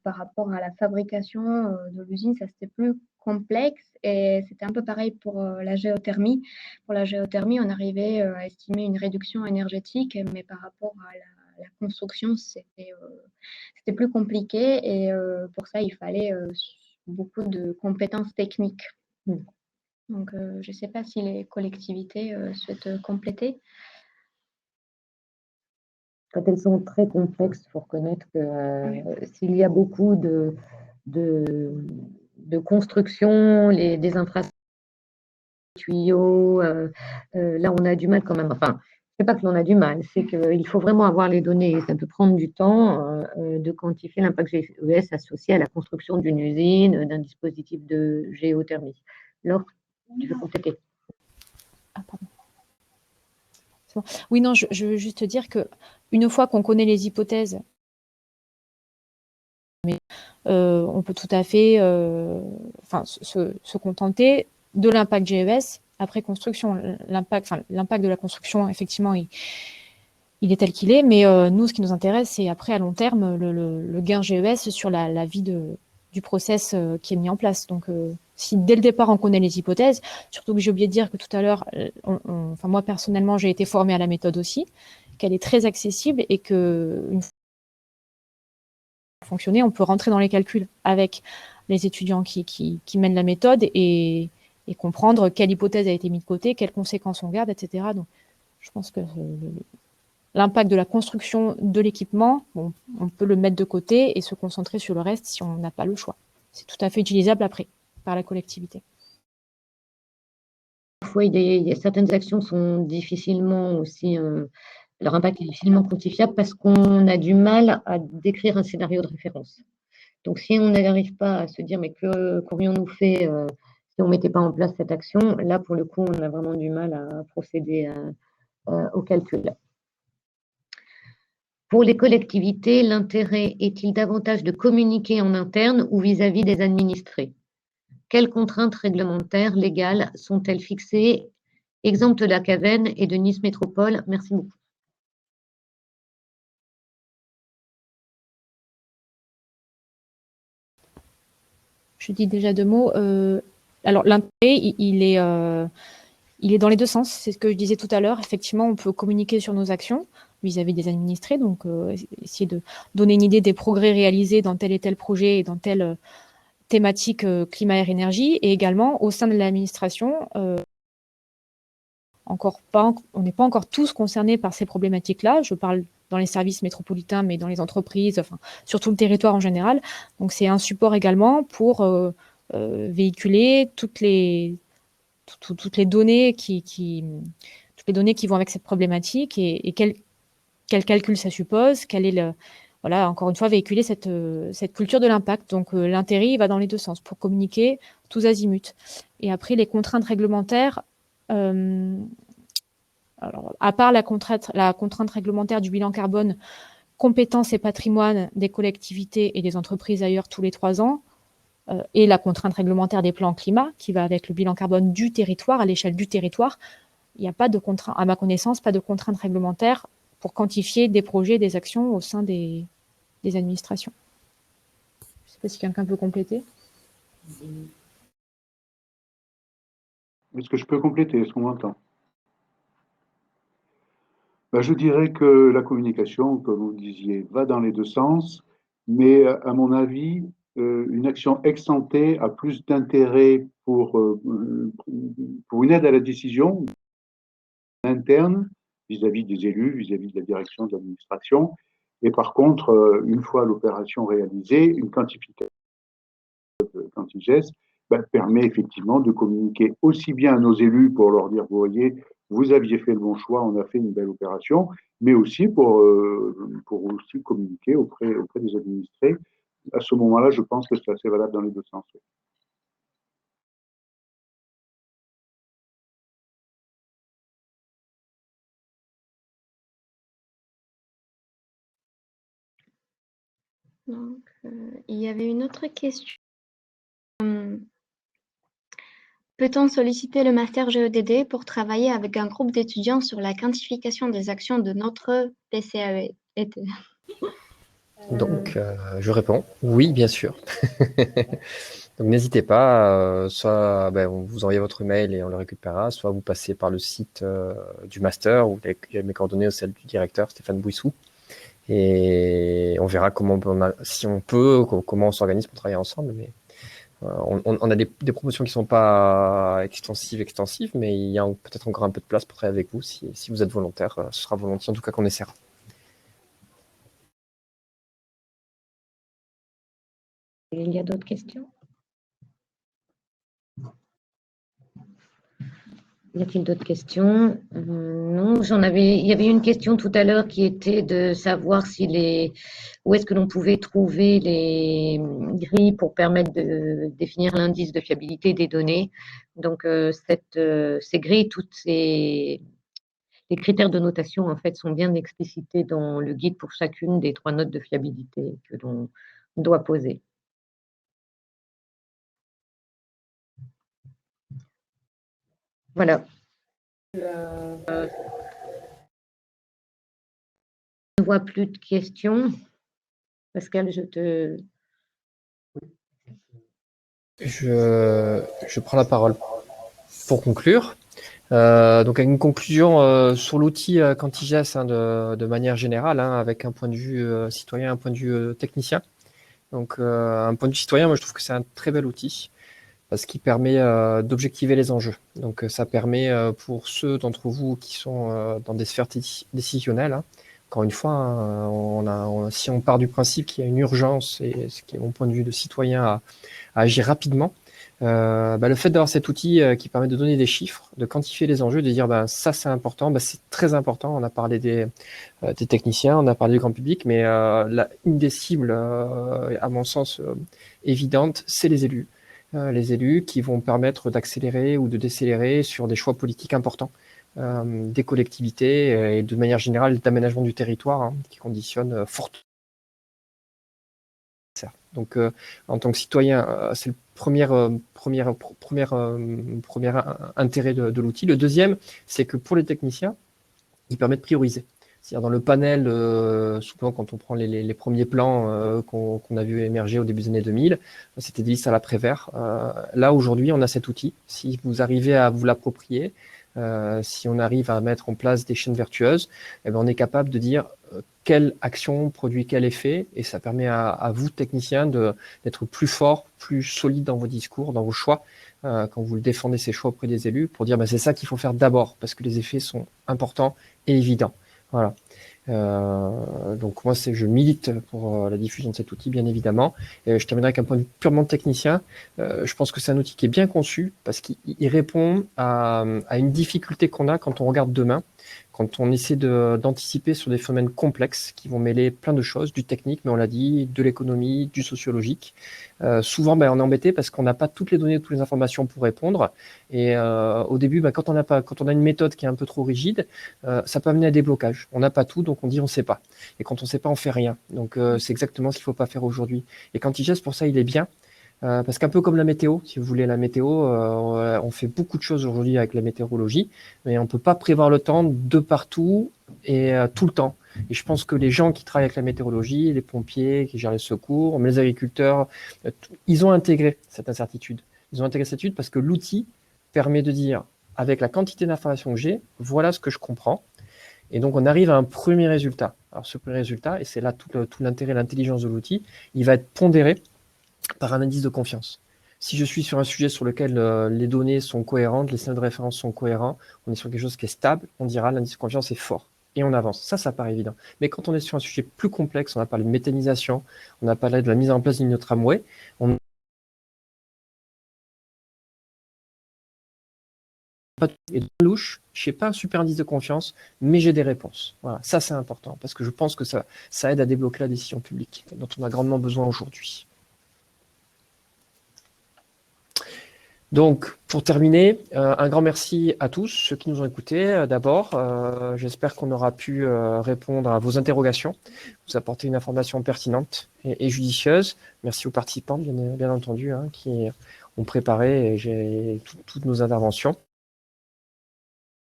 par rapport à la fabrication de l'usine, ça c'était plus complexe et c'était un peu pareil pour la géothermie. Pour la géothermie, on arrivait à estimer une réduction énergétique, mais par rapport à la construction, c'était plus compliqué et pour ça, il fallait beaucoup de compétences techniques. Donc, je ne sais pas si les collectivités souhaitent compléter. Quand elles sont très complexes, il faut reconnaître que s'il y a beaucoup de construction, des infrastructures, tuyaux, là on a du mal quand même. Enfin, c'est pas que l'on a du mal, c'est qu'il faut vraiment avoir les données et ça peut prendre du temps de quantifier l'impact GES associé à la construction d'une usine, d'un dispositif de géothermie. Laure, tu veux compléter? Ah, pardon. Bon. Oui, non, je veux juste dire que une fois qu'on connaît les hypothèses, on peut tout à fait se contenter de l'impact GES après construction. L'impact de la construction, effectivement, il est tel qu'il est, mais nous, ce qui nous intéresse, c'est après, à long terme, le gain GES sur la vie du process qui est mis en place. Donc, si dès le départ, on connaît les hypothèses, surtout que j'ai oublié de dire que tout à l'heure, moi, personnellement, j'ai été formée à la méthode aussi, qu'elle est très accessible et qu'une fois fonctionner, on peut rentrer dans les calculs avec les étudiants qui mènent la méthode et comprendre quelle hypothèse a été mise de côté, quelles conséquences on garde, etc. Donc, je pense que l'impact de la construction de l'équipement, bon, on peut le mettre de côté et se concentrer sur le reste si on n'a pas le choix. C'est tout à fait utilisable après par la collectivité. Parfois, certaines actions sont difficilement aussi, leur impact est difficilement quantifiable parce qu'on a du mal à décrire un scénario de référence. Donc, si on n'arrive pas à se dire, mais qu'aurions-nous fait si on ne mettait pas en place cette action, là, pour le coup, on a vraiment du mal à procéder au calcul. Pour les collectivités, l'intérêt est-il davantage de communiquer en interne ou vis-à-vis des administrés? Quelles contraintes réglementaires, légales sont-elles fixées? Exemple de la Cavenne et de Nice Métropole. Merci beaucoup. Je dis déjà deux mots. Alors, l'intérêt, il est dans les deux sens. C'est ce que je disais tout à l'heure. Effectivement, on peut communiquer sur nos actions vis-à-vis des administrés, donc essayer de donner une idée des progrès réalisés dans tel et tel projet et dans telle thématique climat, air, énergie, et également au sein de l'administration. On n'est pas encore tous concernés par ces problématiques-là. Je parle dans les services métropolitains, mais dans les entreprises, enfin, sur tout le territoire en général. Donc, c'est un support également pour véhiculer toutes les données toutes les données qui vont avec cette problématique et quel calcul ça suppose, voilà, encore une fois, véhiculer cette culture de l'impact. Donc, l'intérêt, il va dans les deux sens, pour communiquer tous azimuts. Et après, les contraintes réglementaires, alors, à part la contrainte réglementaire du bilan carbone, compétences et patrimoine des collectivités et des entreprises ailleurs tous les 3 ans, et la contrainte réglementaire des plans climat, qui va avec le bilan carbone du territoire, à l'échelle du territoire, il n'y a pas de contrainte, à ma connaissance, pas de contrainte réglementaire pour quantifier des projets, des actions au sein des administrations. Je ne sais pas si quelqu'un peut compléter. Est-ce que je peux compléter? Est-ce qu'on m'entend? Je dirais que la communication, comme vous le disiez, va dans les deux sens, mais à mon avis, une action ex ante a plus d'intérêt pour une aide à la décision interne vis-à-vis des élus, vis-à-vis de la direction de l'administration. Et par contre, une fois l'opération réalisée, une quantification de quantigès permet effectivement de communiquer aussi bien à nos élus pour leur dire, vous voyez, vous aviez fait le bon choix, on a fait une belle opération, mais aussi pour aussi communiquer auprès des administrés. À ce moment-là, je pense que c'est assez valable dans les deux sens. Donc, il y avait une autre question. Peut-on solliciter le master GEDD pour travailler avec un groupe d'étudiants sur la quantification des actions de notre PCAET? Donc, je réponds oui, bien sûr. Donc, n'hésitez pas, soit on vous envoie votre mail et on le récupérera, soit vous passez par le site du master où il y a mes coordonnées, celles du directeur Stéphane Bouissou. Et on verra si on peut, comment on s'organise pour travailler ensemble. Mais on a des promotions qui ne sont pas extensives, mais il y a peut-être encore un peu de place pour travailler avec vous. Si vous êtes volontaire, ce sera volontiers, en tout cas qu'on essaiera. Il y a d'autres questions? Y a-t-il d'autres questions? Non, il y avait une question tout à l'heure qui était de savoir où est-ce que l'on pouvait trouver les grilles pour permettre de définir l'indice de fiabilité des données. Donc, ces grilles, les critères de notation, en fait, sont bien explicités dans le guide pour chacune des 3 notes de fiabilité que l'on doit poser. Voilà. Je ne vois plus de questions. Pascal, Je prends la parole pour conclure. Donc, une conclusion sur l'outil Quantigest de manière générale, hein, avec un point de vue citoyen, un point de vue technicien. Donc, un point de vue citoyen, moi, je trouve que c'est un très bel outil parce qu'il permet d'objectiver les enjeux. Donc, ça permet pour ceux d'entre vous qui sont dans des sphères décisionnelles, hein, encore une fois, hein, si on part du principe qu'il y a une urgence, et ce qui est mon point de vue de citoyen, à agir rapidement, le fait d'avoir cet outil qui permet de donner des chiffres, de quantifier les enjeux, de dire ça c'est important, c'est très important. On a parlé des techniciens, on a parlé du grand public, mais une des cibles, à mon sens, évidente, c'est les élus. Les élus qui vont permettre d'accélérer ou de décélérer sur des choix politiques importants des collectivités et de manière générale d'aménagement du territoire, hein, qui conditionne fortement. Donc, en tant que citoyen, c'est le premier intérêt de l'outil. Le deuxième, c'est que pour les techniciens, il permet de prioriser. C'est-à-dire dans le panel, souvent quand on prend les premiers plans qu'on a vu émerger au début des années 2000, c'était des listes à l'après-vert. Là, aujourd'hui, on a cet outil. Si vous arrivez à vous l'approprier, si on arrive à mettre en place des chaînes vertueuses, eh bien, on est capable de dire quelle action produit quel effet, et ça permet à vous, techniciens, d'être plus fort, plus solide dans vos discours, dans vos choix, quand vous défendez ces choix auprès des élus, pour dire c'est ça qu'il faut faire d'abord, parce que les effets sont importants et évidents. Voilà. Donc moi, je milite pour la diffusion de cet outil, bien évidemment. Et je terminerai avec un point de vue purement technicien. Je pense que c'est un outil qui est bien conçu parce qu'il répond à une difficulté qu'on a quand on regarde demain, quand on essaie d'anticiper sur des phénomènes complexes qui vont mêler plein de choses, du technique, mais on l'a dit, de l'économie, du sociologique. Souvent, on est embêté parce qu'on n'a pas toutes les données, toutes les informations pour répondre. Et au début, quand on a une méthode qui est un peu trop rigide, ça peut amener à des blocages. On n'a pas tout, donc on dit on ne sait pas. Et quand on ne sait pas, on fait rien. Donc c'est exactement ce qu'il ne faut pas faire aujourd'hui. Et Quantigest, pour ça, il est bien. Parce qu'un peu comme la météo, si vous voulez, la météo, on fait beaucoup de choses aujourd'hui avec la météorologie, mais on ne peut pas prévoir le temps de partout et tout le temps. Et je pense que les gens qui travaillent avec la météorologie, les pompiers qui gèrent les secours, mais les agriculteurs, ils ont intégré cette incertitude. Ils ont intégré cette incertitude parce que l'outil permet de dire, avec la quantité d'informations que j'ai, voilà ce que je comprends. Et donc, on arrive à un premier résultat. Alors, ce premier résultat, et c'est là tout l'intérêt, l'intelligence de l'outil, il va être pondéré par un indice de confiance. Si je suis sur un sujet sur lequel les données sont cohérentes, les scénarios de référence sont cohérents, on est sur quelque chose qui est stable, on dira l'indice de confiance est fort. Et on avance. Ça paraît évident. Mais quand on est sur un sujet plus complexe, on a parlé de méthanisation, on a parlé de la mise en place d'une tramway, on et de louche, je n'ai pas un super indice de confiance, mais j'ai des réponses. Voilà, ça c'est important, parce que je pense que ça aide à débloquer la décision publique, dont on a grandement besoin aujourd'hui. Donc, pour terminer, un grand merci à tous, ceux qui nous ont écoutés d'abord. J'espère qu'on aura pu répondre à vos interrogations, vous apporter une information pertinente et judicieuse. Merci aux participants, bien entendu, hein, qui ont préparé toutes nos interventions.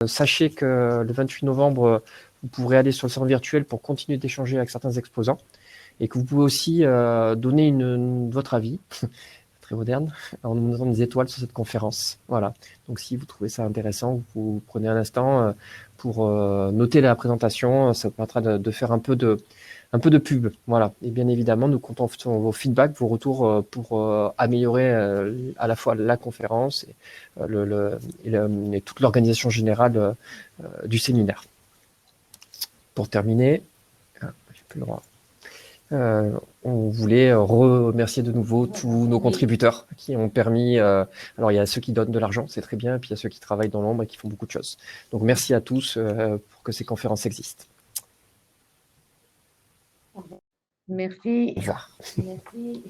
Sachez que le 28 novembre, vous pourrez aller sur le salon virtuel pour continuer d'échanger avec certains exposants et que vous pouvez aussi donner votre avis. Très moderne, en nous donnant des étoiles sur cette conférence. Voilà. Donc, si vous trouvez ça intéressant, vous prenez un instant pour noter la présentation. Ça vous permettra de faire un peu de pub. Voilà. Et bien évidemment, nous comptons sur vos feedbacks, vos retours pour améliorer à la fois la conférence et toute l'organisation générale du séminaire. Pour terminer, j'ai plus le droit. On voulait remercier de nouveau tous nos contributeurs qui ont permis, alors il y a ceux qui donnent de l'argent, c'est très bien, et puis il y a ceux qui travaillent dans l'ombre et qui font beaucoup de choses. Donc merci à tous pour que ces conférences existent. Merci. Au revoir. Merci.